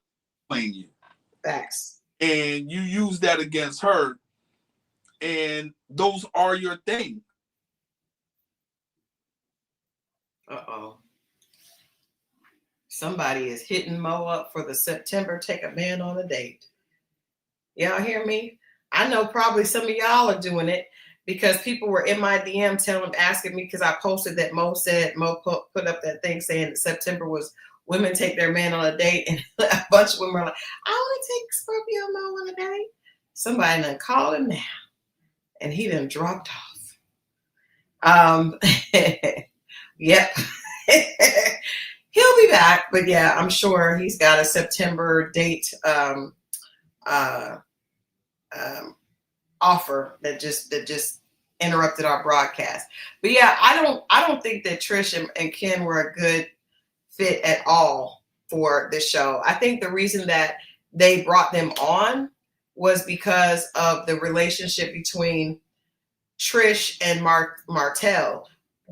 playing you. Facts. And you use that against her, and those are your thing. Uh-oh. Somebody is hitting Mo up for the September take a man on a date. Y'all hear me? I know probably some of y'all are doing it because people were in my DM asking me, because I posted that Mo put up that thing saying that September was women take their man on a date, and a bunch of women are like, I want to take Scorpio Mo on a date. Somebody done called him now, and he done dropped off. Yep. He'll be back, but yeah, I'm sure he's got a September date offer that just interrupted our broadcast. But yeah, I don't think that Trish and Ken were a good fit at all for this show. I think the reason that they brought them on was because of the relationship between Trish and Martel.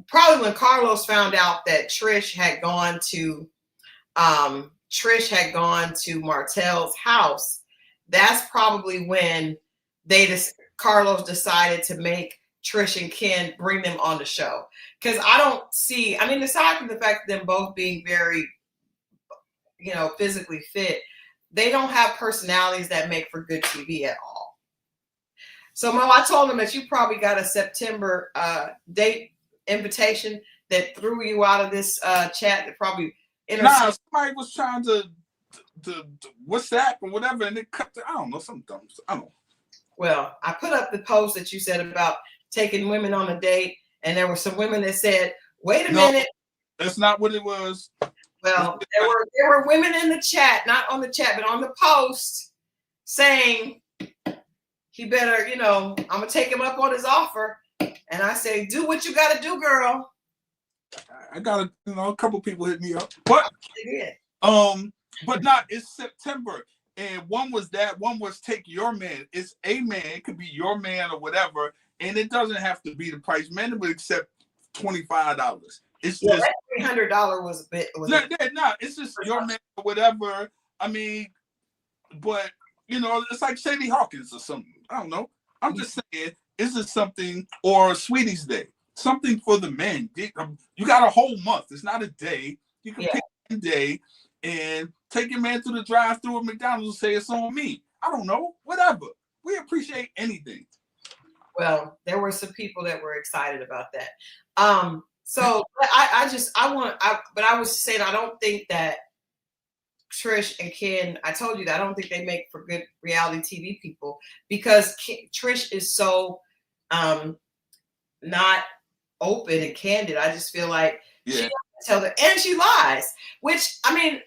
Probably when Carlos found out that Trish had gone to Martel's house, that's probably when Carlos decided to make Trish and Ken bring them on the show. Because aside from the fact that them both being very, physically fit, they don't have personalities that make for good TV at all. So Mo, I told him that you probably got a September date invitation that threw you out of this chat that probably somebody was trying to WhatsApp or whatever, and it cut I don't know, some dumb stuff. I don't know. Well, I put up the post that you said about taking women on a date, and there were some women that said, wait a minute. That's not what it was. Well, there were women in the chat, not on the chat, but on the post saying he better, I'm gonna take him up on his offer. And I say, do what you gotta do, girl. I got a couple people hit me up. But but not, it's September. And one was take your man. It's a man, it could be your man or whatever, and it doesn't have to be the price. Men would accept $25. It's just that $300 was a bit. It's just your man or whatever. I mean, but it's like Sadie Hawkins or something. I don't know. I'm just saying, is it something, or Sweetie's Day, something for the men? You got a whole month. It's not a day. You can pick a day and take your man through the drive-through at McDonald's and say it's on me. I don't know. Whatever. We appreciate anything. Well, there were some people that were excited about that. So I was saying, I don't think that Trish and Ken, I told you that I don't think they make for good reality TV people, because Trish is so not open and candid. I just feel like she doesn't tell them, and she lies, which,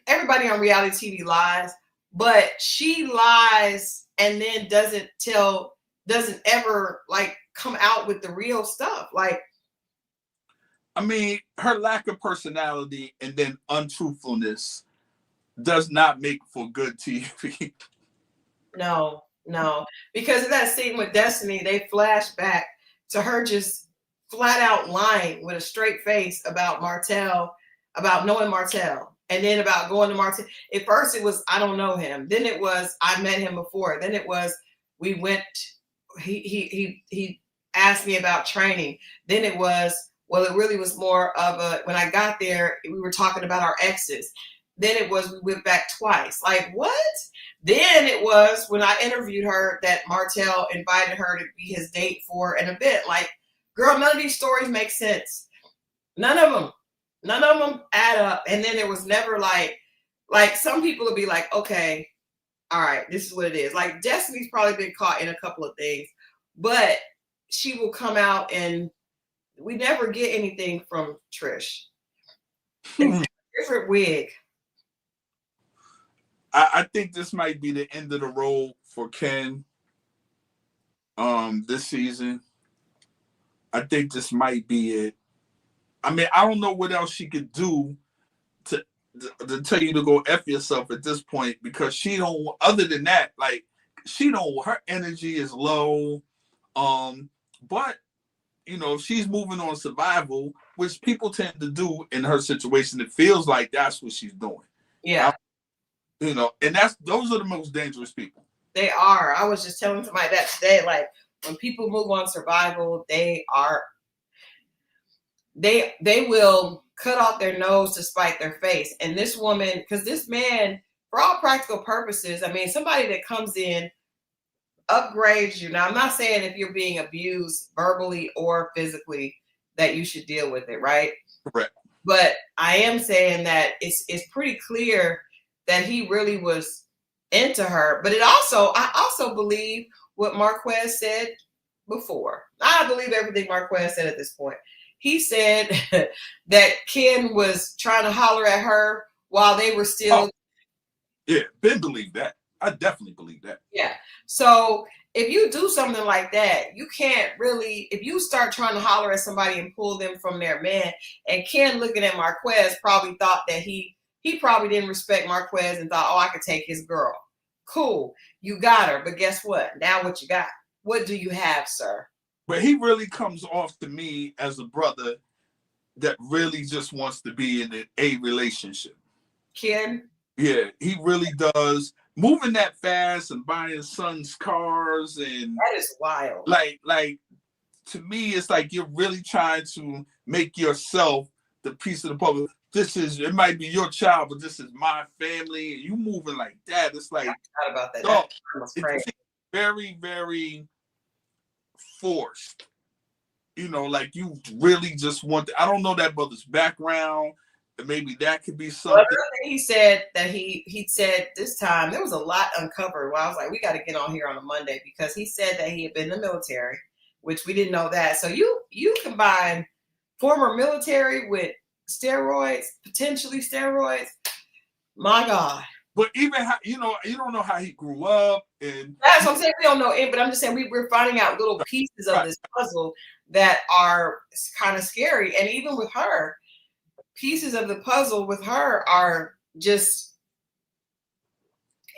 everybody on reality TV lies, but she lies and then doesn't ever come out with the real stuff. Her lack of personality and then untruthfulness does not make for good TV. No, because of that scene with Destiny, they flash back to her just flat out lying with a straight face about Martel, about knowing Martel, and then about going to Martel. At first it was, I don't know him. Then it was, I met him before. Then it was, we went, he asked me about training. Then it was, well, it really was more of when I got there, we were talking about our exes. Then it was, we went back twice. Like, what? Then it was when I interviewed her that Martel invited her to be his date for an event. Like, girl, none of these stories make sense. None of them add up. And then it was never like some people will be like, okay, all right, this is what it is. Like Destiny's probably been caught in a couple of things, but she will come out and we never get anything from Trish. Different wig. I think this might be the end of the road for Ken. This season. I think this might be it. I mean, I don't know what else she could do to tell you to go F yourself at this point, because she don't, other than that, like she don't, her energy is low. But you know, if she's moving on survival, which people tend to do in her situation, it feels like that's what she's doing. Yeah. You know, and those are the most dangerous people. They are. I was just telling somebody that today, like when people move on survival, they will cut off their nose to spite their face. And this woman, because this man, for all practical purposes, I mean, somebody that comes in, upgrades you. Now, I'm not saying if you're being abused verbally or physically that you should deal with it, right? Correct. But I am saying that it's pretty clear that he really was into her. But I also believe what Marquez said before. I believe everything Marquez said at this point. He said that Ken was trying to holler at her while they were still. Oh, yeah, Ben believed that. I definitely believe that. Yeah. So if you do something like that, you can't really, if you start trying to holler at somebody and pull them from their man, and Ken looking at Marquez probably thought that he probably didn't respect Marquez and thought, oh, I could take his girl. Cool. You got her. But guess what? Now what you got? What do you have, sir? But he really comes off to me as a brother that really just wants to be in a relationship. Ken? Yeah, he really does. Moving that fast and buying sons cars, and that is wild. Like to me, it's like you're really trying to make yourself the piece of the puzzle. It might be your child, but this is my family, and you moving like that. It's like, I forgot about that. No, it's very, very forced. You know, like you really just want I don't know that brother's background. Maybe that could be something. Well, he said that he said this time there was a lot uncovered. Well, I was like, we got to get on here on a Monday, because he said that he had been in the military, which we didn't know that. So you combine former military with steroids, potentially steroids. My God. But even how, you don't know how he grew up, and that's what I'm saying. We don't know it, but I'm just saying we're finding out little pieces of this puzzle that are kind of scary. And even with her, pieces of the puzzle with her are just,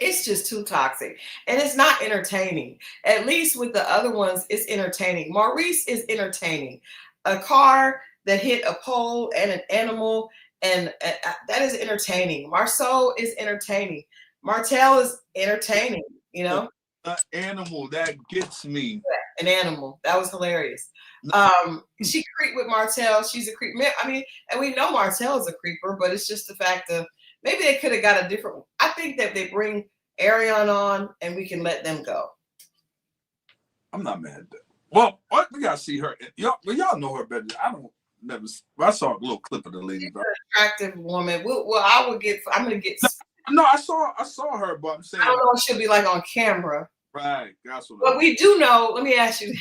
it's just too toxic, and it's not entertaining. At least with the other ones, it's entertaining. Maurice is entertaining. A car that hit a pole and an animal, and that is entertaining. Marsau is entertaining. Martel is entertaining, you know? An animal that gets me. An animal. That was hilarious. She creeped with Martel. She's a creep. I mean, and we know Martel is a creeper, but it's just the fact of maybe they could have got a different. I think that they bring Arionne on and we can let them go. I'm not mad at that. Well, we gotta see her. Y'all know her better. I saw a little clip of the lady. She's an attractive woman. I'm gonna get. No, I saw her, but I'm saying I don't know what she'll be like on camera. Right. That's what. But we do know. Let me ask you.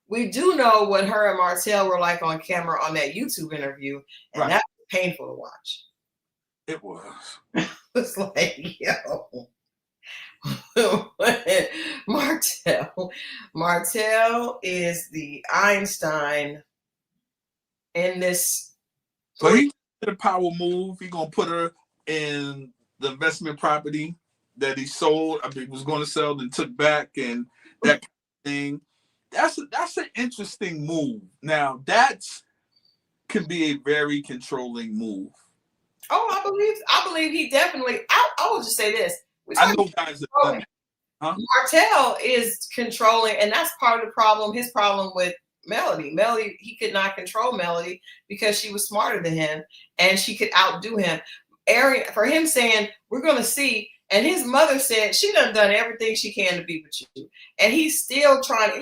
We do know what her and Martell were like on camera on that YouTube interview, and that was painful to watch. It was. It's like, yo, Martell is the Einstein in this. So he did a power move. He gonna put her in the investment property that he sold. I mean, was going to sell and took back, and that kind of thing. That's an interesting move. Now can be a very controlling move. Oh, I believe he definitely. I will just say this. I know guys that done it. Huh? Martel is controlling, and that's part of the problem. His problem with Melody, he could not control Melody because she was smarter than him, and she could outdo him. Arionne, for him saying, "We're going to see," and his mother said she done everything she can to be with you, and he's still trying.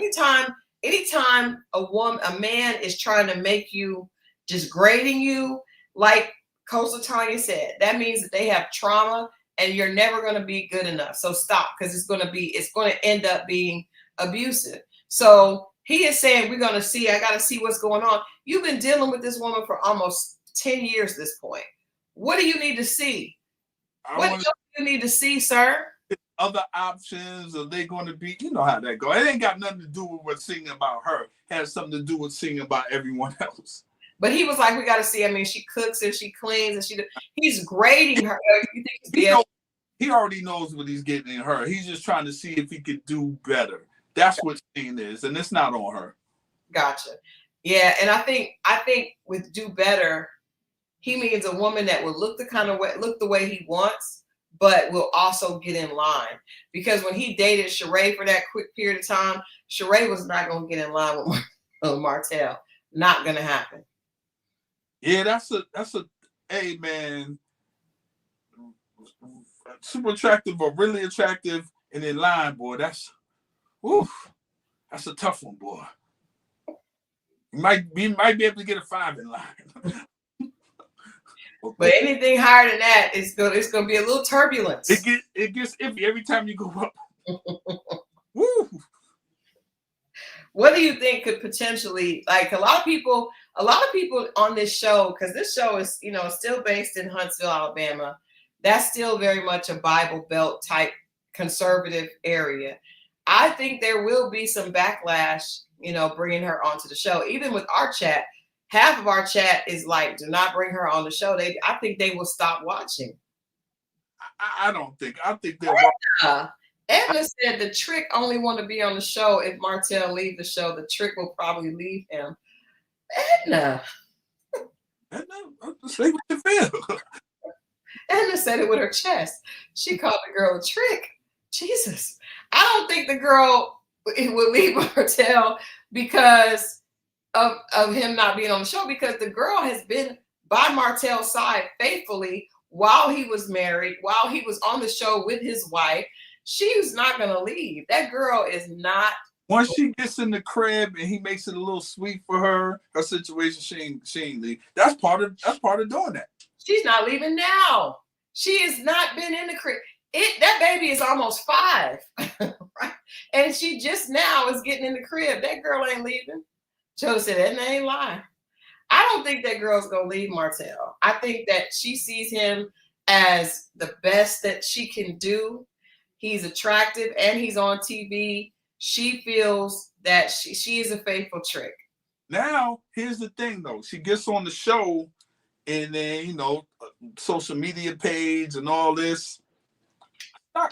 Anytime a man is trying to make you, just grading you, like Coach Tanya said, that means that they have trauma and you're never going to be good enough. So stop, because it's going to end up being abusive. So he is saying, we're going to see, I got to see what's going on. You've been dealing with this woman for almost 10 years at this point. What do you need to see? What do you need to see, sir? Other options? Are they going to be, you know how that goes. It ain't got nothing to do with what's singing about her. It has something to do with singing about everyone else. But he was like, we got to see. I mean, she cooks and she cleans and he's grading her. You think he already knows what he's getting in her. He's just trying to see if he could do better. That's what scene is, and it's not on her. Gotcha. Yeah, and I think with do better, he means a woman that will look the way he wants, but will also get in line. Because when he dated Sheree for that quick period of time, Sheree was not going to get in line with Martel. Not going to happen. Yeah, that's a hey man, super attractive or really attractive and in line, boy. That's a tough one, boy. You might be able to get a 5 in line. But anything higher than that, it's gonna be a little turbulence. It gets iffy every time you go up. Woo. What do you think could potentially, like, a lot of people on this show, because this show is, still based in Huntsville, Alabama. That's still very much a Bible Belt type conservative area. I think there will be some backlash, bringing her onto the show. Even with our chat, half of our chat is like, do not bring her on the show. I think they will stop watching. I don't think. I think they'll watch. Edna said the Trick only want to be on the show if Martel leave the show. The Trick will probably leave him. Edna, say what you feel. Edna said it with her chest. She called the girl a Trick. Jesus. I don't think the girl will leave Martel because of him not being on the show, because the girl has been by Martel's side faithfully while he was married, while he was on the show with his wife. She's not going to leave. That girl is not. Once she gets in the crib and he makes it a little sweet for her situation, she ain't leave. That's part of doing that. She's not leaving now. She has not been in the crib. That baby is almost 5, right? And she just now is getting in the crib. That girl ain't leaving. Joe said, that ain't lying. I don't think that girl's gonna leave Martel. I think that she sees him as the best that she can do. He's attractive and he's on TV. She feels that she is a faithful Trick. Now, here's the thing though. She gets on the show and then, social media page and all this. I'm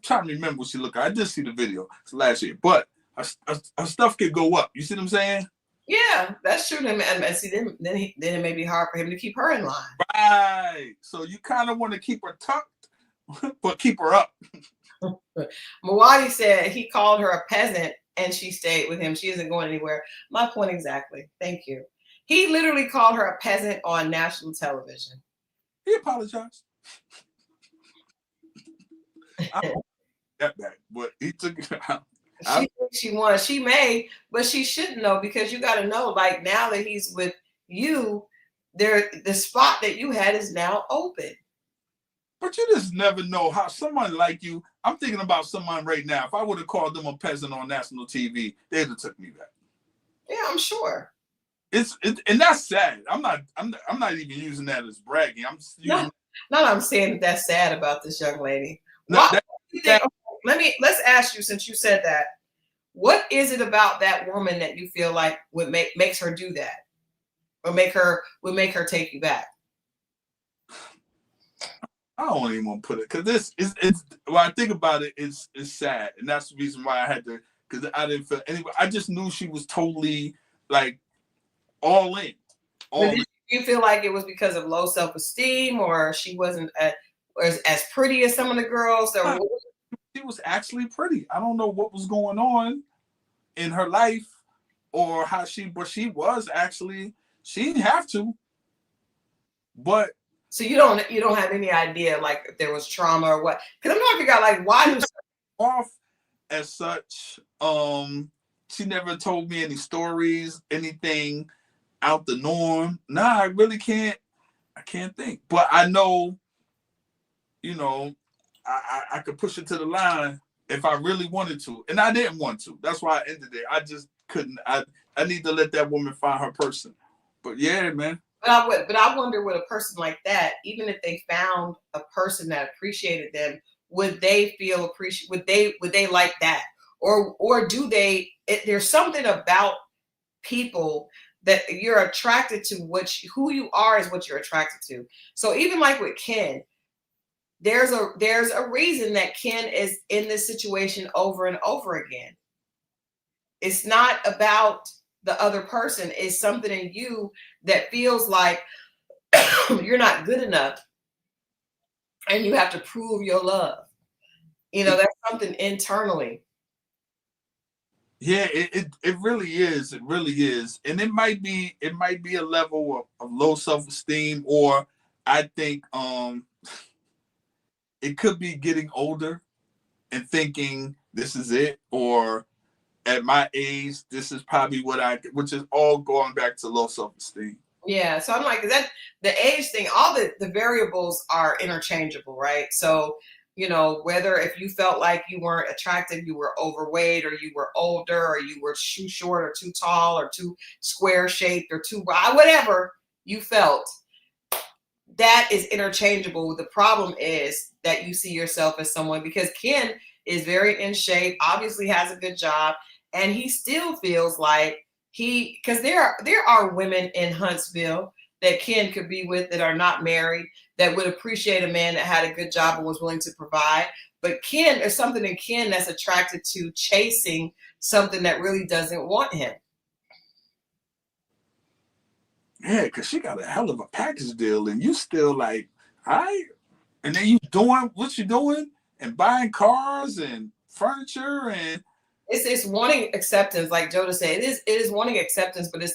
trying to remember what she looked like. I did see the video. It's last year. But her stuff could go up. You see what I'm saying? Yeah, that's true. And see, then it may be hard for him to keep her in line. Right. So you kind of want to keep her tucked, but keep her up. Mawadi said he called her a peasant and she stayed with him. She isn't going anywhere. My point exactly. Thank you. He literally called her a peasant on national television. He apologized. I don't get that back, but he took it out. She thinks she won. She may, but she shouldn't know, because you got to know, like, now that he's with you, the spot that you had is now open. But you just never know how someone like you. I'm thinking about someone right now. If I would have called them a peasant on national TV, they'd have took me back. Yeah, I'm sure. And that's sad. I'm not even using that as bragging. I'm saying that's sad about this young lady. No, let's ask you, since you said that, what is it about that woman that you feel like makes her do that, or would make her take you back? I don't even want to put it, because it's when I think about it, it's sad, and that's the reason why I had to, because I didn't feel anyway. I just knew she was totally like all in. Did you feel like it was because of low self-esteem, or she wasn't as pretty as some of the girls? She was actually pretty. I don't know what was going on in her life or but she was actually, she didn't have to. But so you don't have any idea, like, if there was trauma or what? Because I'm trying to figure out, like, why do off as such. She never told me any stories, anything out the norm. Nah, I really can't. I can't think. But I know you know, I could push it to the line if I really wanted to. And I didn't want to. That's why I ended it. I just couldn't. I need to let that woman find her person. But yeah, man. But I wonder, with a person like that, even if they found a person that appreciated them, would they feel appreciated? Would they like that? Or do they, there's something about people that you're attracted to, who you are is what you're attracted to. So even like with Ken, there's a reason that Ken is in this situation over and over again. It's not about the other person. It's something in you that feels like you're not good enough and you have to prove your love. That's something internally. Yeah, it really is. It really is. And it might be a level of low self-esteem, or I think it could be getting older and thinking this is it, or at my age, this is probably which is all going back to low self-esteem. Yeah. So I'm like, that the age thing, all the variables are interchangeable, right? So, whether if you felt like you weren't attractive, you were overweight, or you were older, or you were too short or too tall or too square shaped or too whatever you felt, that is interchangeable. The problem is that you see yourself as someone, because Ken is very in shape, obviously has a good job, and he still feels like because there are women in Huntsville that Ken could be with that are not married, that would appreciate a man that had a good job and was willing to provide. But Ken, there's something in Ken that's attracted to chasing something that really doesn't want him. Yeah, because she got a hell of a package deal, and you still like, all right. And then you doing what you doing and buying cars and furniture, and it's wanting acceptance, like Joda said. It is wanting acceptance, but it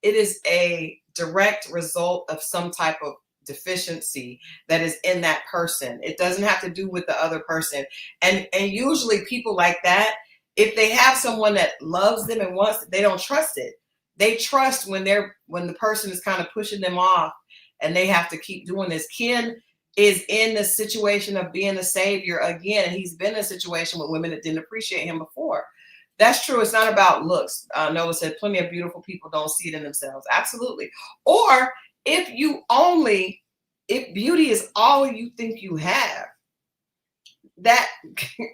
is a direct result of some type of deficiency that is in that person. It doesn't have to do with the other person. And usually people like that, if they have someone that loves them and wants it, they don't trust it. They trust when the person is kind of pushing them off and they have to keep doing this. Ken is in the situation of being a savior again, and he's been in a situation with women that didn't appreciate him before. That's true. It's not about looks. Noah said plenty of beautiful people don't see it in themselves. Absolutely. Or if beauty is all you think you have, that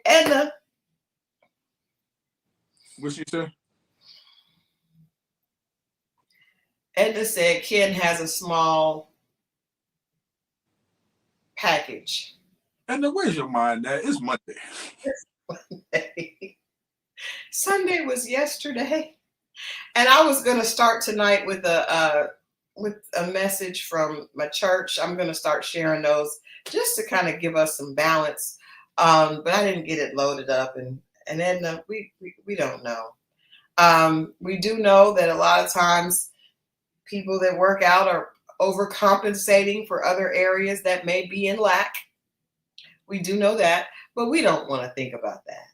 Edna. What you say? Edna said Ken has a small package. Edna, where's your mind at? It's Monday. Sunday was yesterday. And I was going to start tonight with a message from my church. I'm going to start sharing those just to kind of give us some balance. But I didn't get it loaded up, and then we don't know. We do know that a lot of times people that work out are overcompensating for other areas that may be in lack. We do know that, but we don't want to think about that.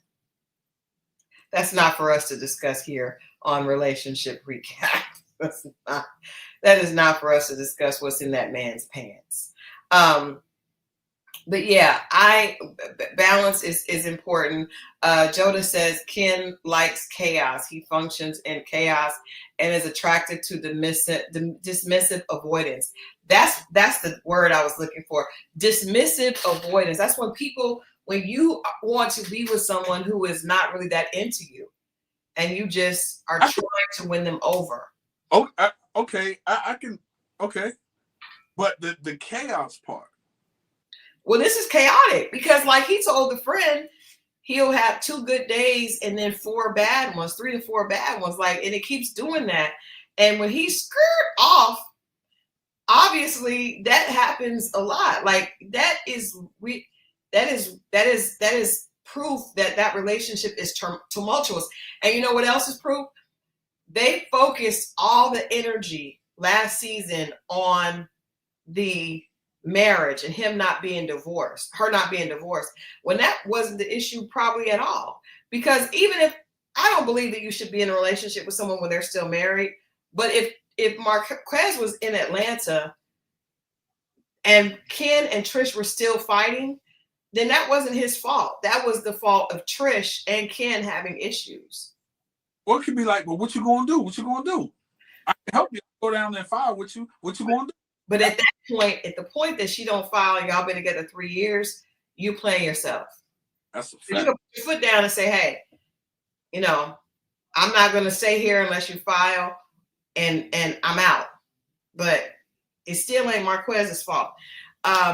That's not for us to discuss here on Relationship Recap. That is not for us to discuss what's in that man's pants. But yeah, balance is important. Joda says Ken likes chaos. He functions in chaos and is attracted to dismissive avoidance. That's the word I was looking for. Dismissive avoidance. That's when you want to be with someone who is not really that into you, and you just are trying to win them over. Oh, okay. I can. Okay, but the chaos part. Well, this is chaotic because, like he told the friend, he'll have 2 good days and then 4 bad ones, 3 to 4 bad ones. And it keeps doing that. And when he's screwed off, obviously that happens a lot. Like that is proof that relationship is tumultuous. And you know what else is proof? They focused all the energy last season on the marriage and him not being divorced, her not being divorced, when that wasn't the issue probably at all. Because even if I don't believe that you should be in a relationship with someone when they're still married, but if Marquez was in Atlanta, and Ken and Trish were still fighting, then that wasn't his fault. That was the fault of Trish and Ken having issues. Or it could be like, well, what you gonna do? What you gonna do? I can help you go down there and file with you. What you gonna do? But at that point, at the point that she don't file, and y'all been together 3 years, you playing yourself. That's a fact. You can put your foot down and say, hey, you know, I'm not gonna stay here unless you file, and I'm out. But it still ain't Marquez's fault.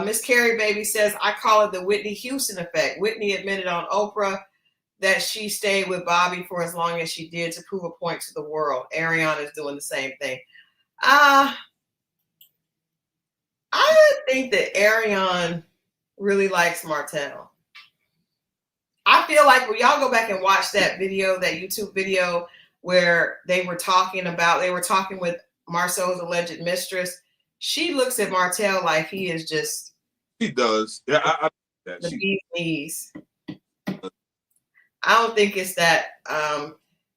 Miss Carrie Baby says, I call it the Whitney Houston effect. Whitney admitted on Oprah that she stayed with Bobby for as long as she did to prove a point to the world. Arionne is doing the same thing. I think that Arionne really likes Martel. I feel like when y'all go back and watch that video, that YouTube video where they were talking with Marsau's alleged mistress, she looks at Martel like he is just. He does. Yeah, I the bee's knees. I don't think it's that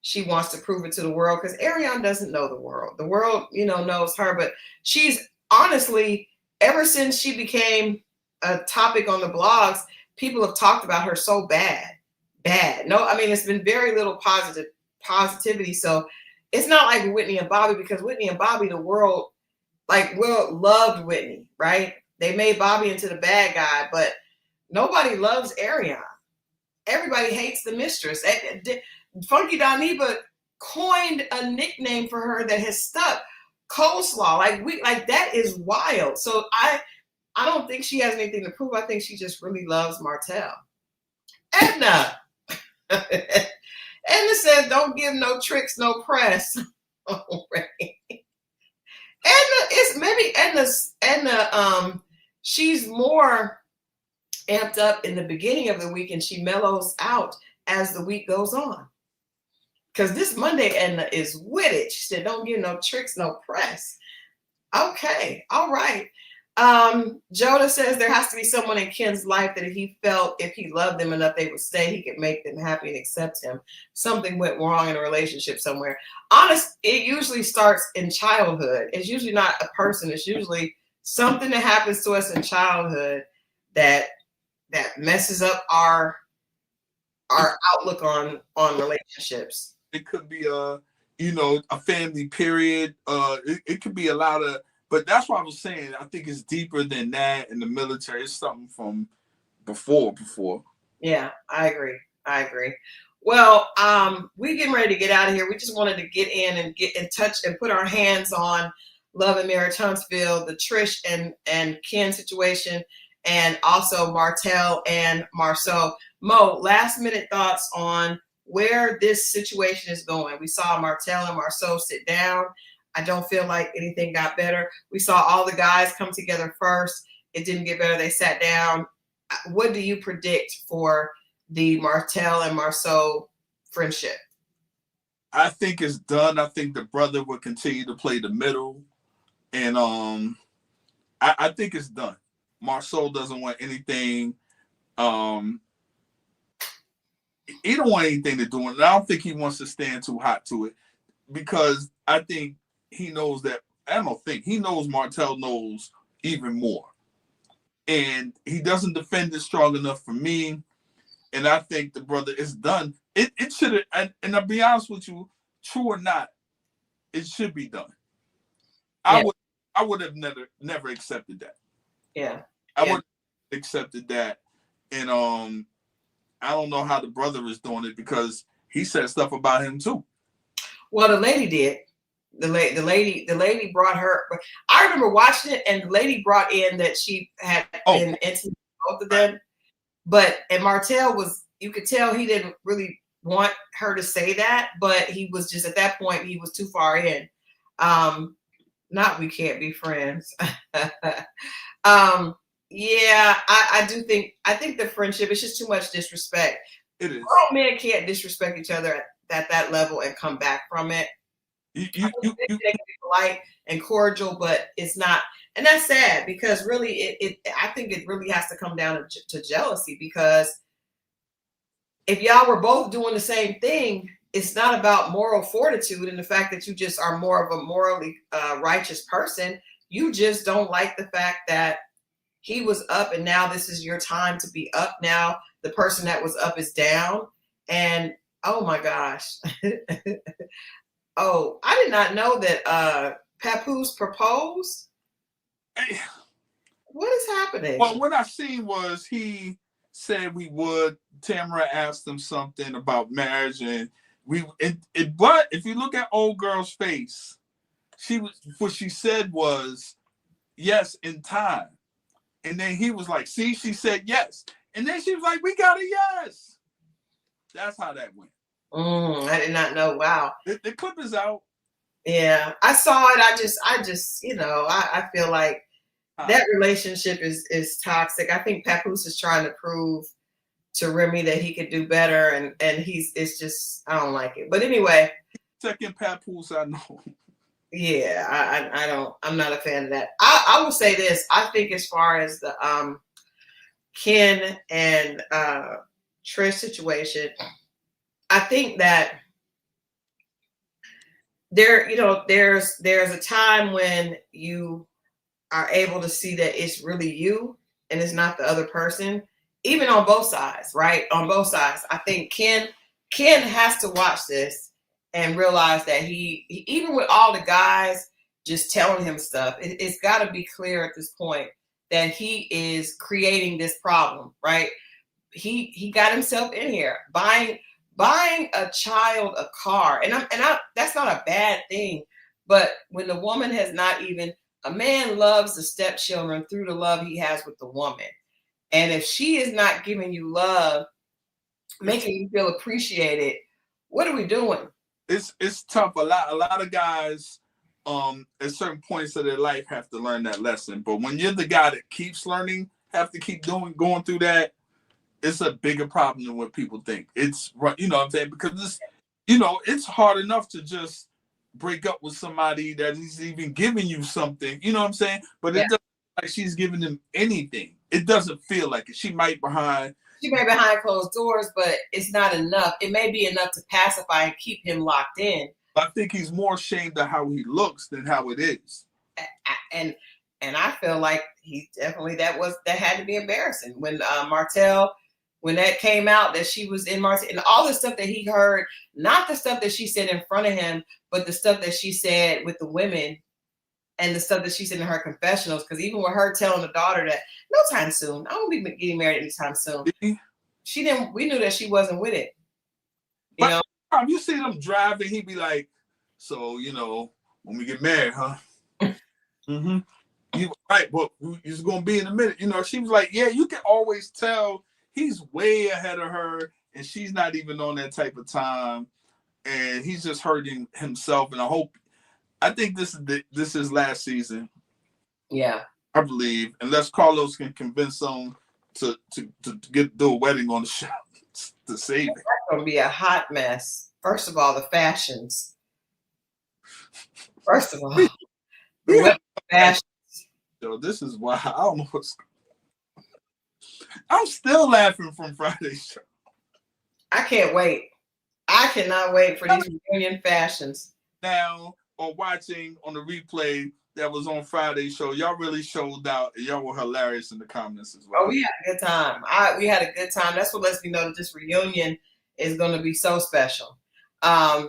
she wants to prove it to the world, because Arionne doesn't know the world. The world, knows her, but she's honestly, ever since she became a topic on the blogs, people have talked about her so bad. No, I mean, it's been very little positivity. So it's not like Whitney and Bobby, because Whitney and Bobby, the world loved Whitney, right? They made Bobby into the bad guy, but nobody loves Arionne. Everybody hates the mistress. Funky Doniba coined a nickname for her that has stuck. Coleslaw, like that is wild. So I don't think she has anything to prove. I think she just really loves Martel. Edna says, "Don't give no tricks, no press." Edna. She's more amped up in the beginning of the week, and she mellows out as the week goes on. Because this Monday, Edna is with it. She said, "Don't give no tricks, no press." Okay, all right. Joda says there has to be someone in Ken's life that he felt if he loved them enough, they would stay. He could make them happy and accept him. Something went wrong in a relationship somewhere. It usually starts in childhood. It's usually not a person. It's usually something that happens to us in childhood that messes up our outlook on relationships. It could be a family period. It could be a lot of. But that's what I was saying. I think it's deeper than that in the military. It's something from before. Yeah, I agree. Well, we're getting ready to get out of here. We just wanted to get in and get in touch and put our hands on Love Marriage Huntsville, the Trish and Ken situation, and also Martel and Marsau. Mo, last minute thoughts on where this situation is going. We saw Martel and Marsau sit down. I don't feel like anything got better. We saw all the guys come together first. It didn't get better. They sat down. What do you predict for the Martel and Marsau friendship? I think it's done. I think the brother will continue to play the middle. And I think it's done. Marsau doesn't want anything. He don't want anything to do with it. I don't think he wants to stand too hot to it, because I think he knows that. He knows Martel knows even more, and he doesn't defend it strong enough for me. And I think the brother is done. It should have. And I'll be honest with you, true or not, it should be done. Yeah. I would have never accepted that. Yeah, I would have accepted that, and I don't know how the brother is doing it, because he said stuff about him too. Well, the lady did. The lady brought her. I remember watching it, and the lady brought in that she had been intimate with both of them. And Martel was, you could tell he didn't really want her to say that, but he was just, at that point, he was too far in. Not we can't be friends. Yeah, I do think, the friendship is just too much disrespect. It is. Grown men can't disrespect each other at that level and come back from it. They can be polite and cordial, but it's not, and that's sad, because really, I think it really has to come down to jealousy, because if y'all were both doing the same thing, it's not about moral fortitude and the fact that you just are more of a morally righteous person. You just don't like the fact that he was up and now this is your time to be up. Now the person that was up is down. And oh my gosh. Oh, I did not know that Papoose proposed. Hey, what is happening? Well, what I seen was he said we would. Tamara asked him something about marriage, and but if you look at old girl's face, what she said was yes in time. And then he was like, see, she said yes. And then she was like, we got a yes. That's how that went. I did not know. Wow. The clip is out. Yeah, I saw it. I just, I feel like that relationship is toxic. I think Papoose is trying to prove to Remy that he could do better. And it's just, I don't like it. But anyway. Second Papoose I know. Yeah, I'm not a fan of that. I will say this. I think as far as the Ken and Trish situation, I think that there's a time when you are able to see that it's really you and it's not the other person, even on both sides, right? On both sides. I think Ken has to watch this and realize that he even with all the guys just telling him stuff, it's got to be clear at this point that he is creating this problem, right? He got himself in here buying a child a car, and I that's not a bad thing, but when the woman has not even, a man loves the stepchildren through the love he has with the woman, and if she is not giving you love, making you feel appreciated, what are we doing? It's tough. A lot of guys at certain points of their life have to learn that lesson. But when you're the guy that keeps learning, have to keep going through that, it's a bigger problem than what people think. It's right, you know what I'm saying? Because it's hard enough to just break up with somebody that is even giving you something, you know what I'm saying? But it doesn't feel like she's giving them anything. It doesn't feel like it. She may be behind closed doors, but it's not enough. It may be enough to pacify and keep him locked in. I think he's more ashamed of how he looks than how it is. And I feel like he definitely that had to be embarrassing when Martel, when that came out that she was in Martel, and all the stuff that he heard, not the stuff that she said in front of him, but the stuff that she said with the women and the stuff that she said in her confessionals. Because even with her telling the daughter that no time soon, I won't be getting married anytime soon. She didn't. We knew that she wasn't with it. You see them driving, he'd be like, so, when we get married, huh? Mm-hmm. You right, but he's gonna be in a minute. She was like, yeah, you can always tell he's way ahead of her, and she's not even on that type of time, and he's just hurting himself. And I think this is last season. Yeah, I believe, unless Carlos can convince him to do a wedding on the show to save it. That's gonna be a hot mess. First of all, the fashions. First of all, the fashions. Yo, this is why I don't know what's. I'm still laughing from Friday's show. I can't wait. I cannot wait for these reunion fashions. Now, or watching on the replay that was on Friday's show, y'all really showed out. And y'all were hilarious in the comments as well. Oh, we had a good time. We had a good time. That's what lets me know that this reunion is going to be so special.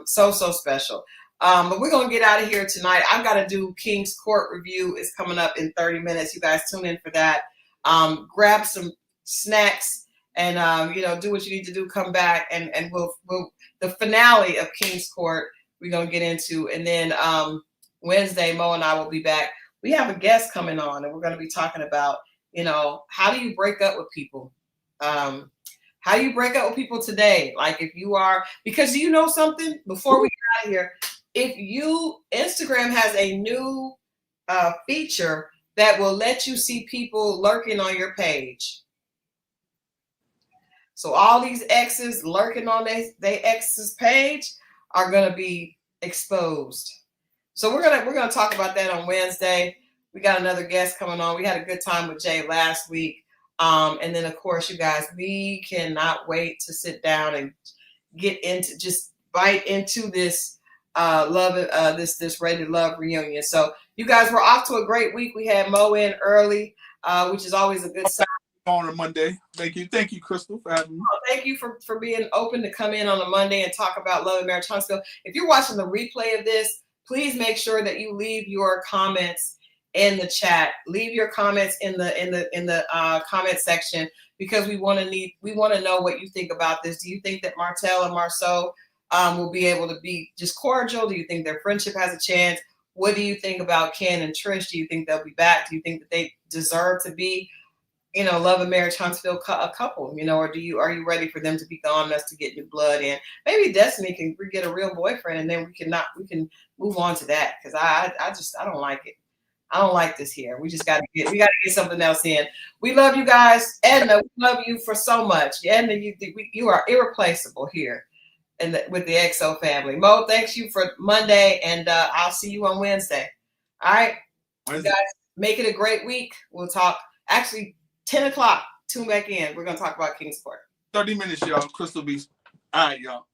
So special. But we're going to get out of here tonight. I've got to do King's Court review. It's coming up in 30 minutes. You guys tune in for that. Grab some snacks and, do what you need to do. Come back and we'll the finale of King's Court we're going to get into. And then Wednesday, Mo and I will be back. We have a guest coming on and we're going to be talking about, how do you break up with people? How do you break up with people today? Like if you are, because you know something before we get out of here, Instagram has a new feature that will let you see people lurking on your page. So all these exes lurking on their ex's page are going to be exposed. So we're gonna talk about that on Wednesday. We got another guest coming on. We had a good time with Jay last week. And then of course, you guys, we cannot wait to sit down and bite into this this Ready to Love reunion. So you guys, were off to a great week. We had Mo in early. which is always a good sign. On a Monday. Thank you, Christal, for having me. Thank you for being open to come in on a Monday and talk about Love and Marriage Huntsville. If you're watching the replay of this, please make sure that you leave your comments in the chat. Leave your comments in the comment section, because we want to know what you think about this. Do you think that Martel and Marsau will be able to be just cordial? Do you think their friendship has a chance? What do you think about Ken and Trish? Do you think they'll be back? Do you think that they deserve to be, Love and Marriage Huntsville a couple, or are you ready for them to be gone, us to get new blood in? Maybe Destiny can get a real boyfriend, and then we can move on to that, because I don't like it. I don't like this here. We gotta get something else in. We love you guys. Edna, we love you for so much. Edna, you are irreplaceable here with the XO family. Mo, thanks you for Monday, and I'll see you on Wednesday. All right. You guys, make it a great week. We'll talk. Actually, 10 o'clock, tune back in. We're going to talk about Kingsport. 30 minutes, y'all. Christal Beast. All right, y'all.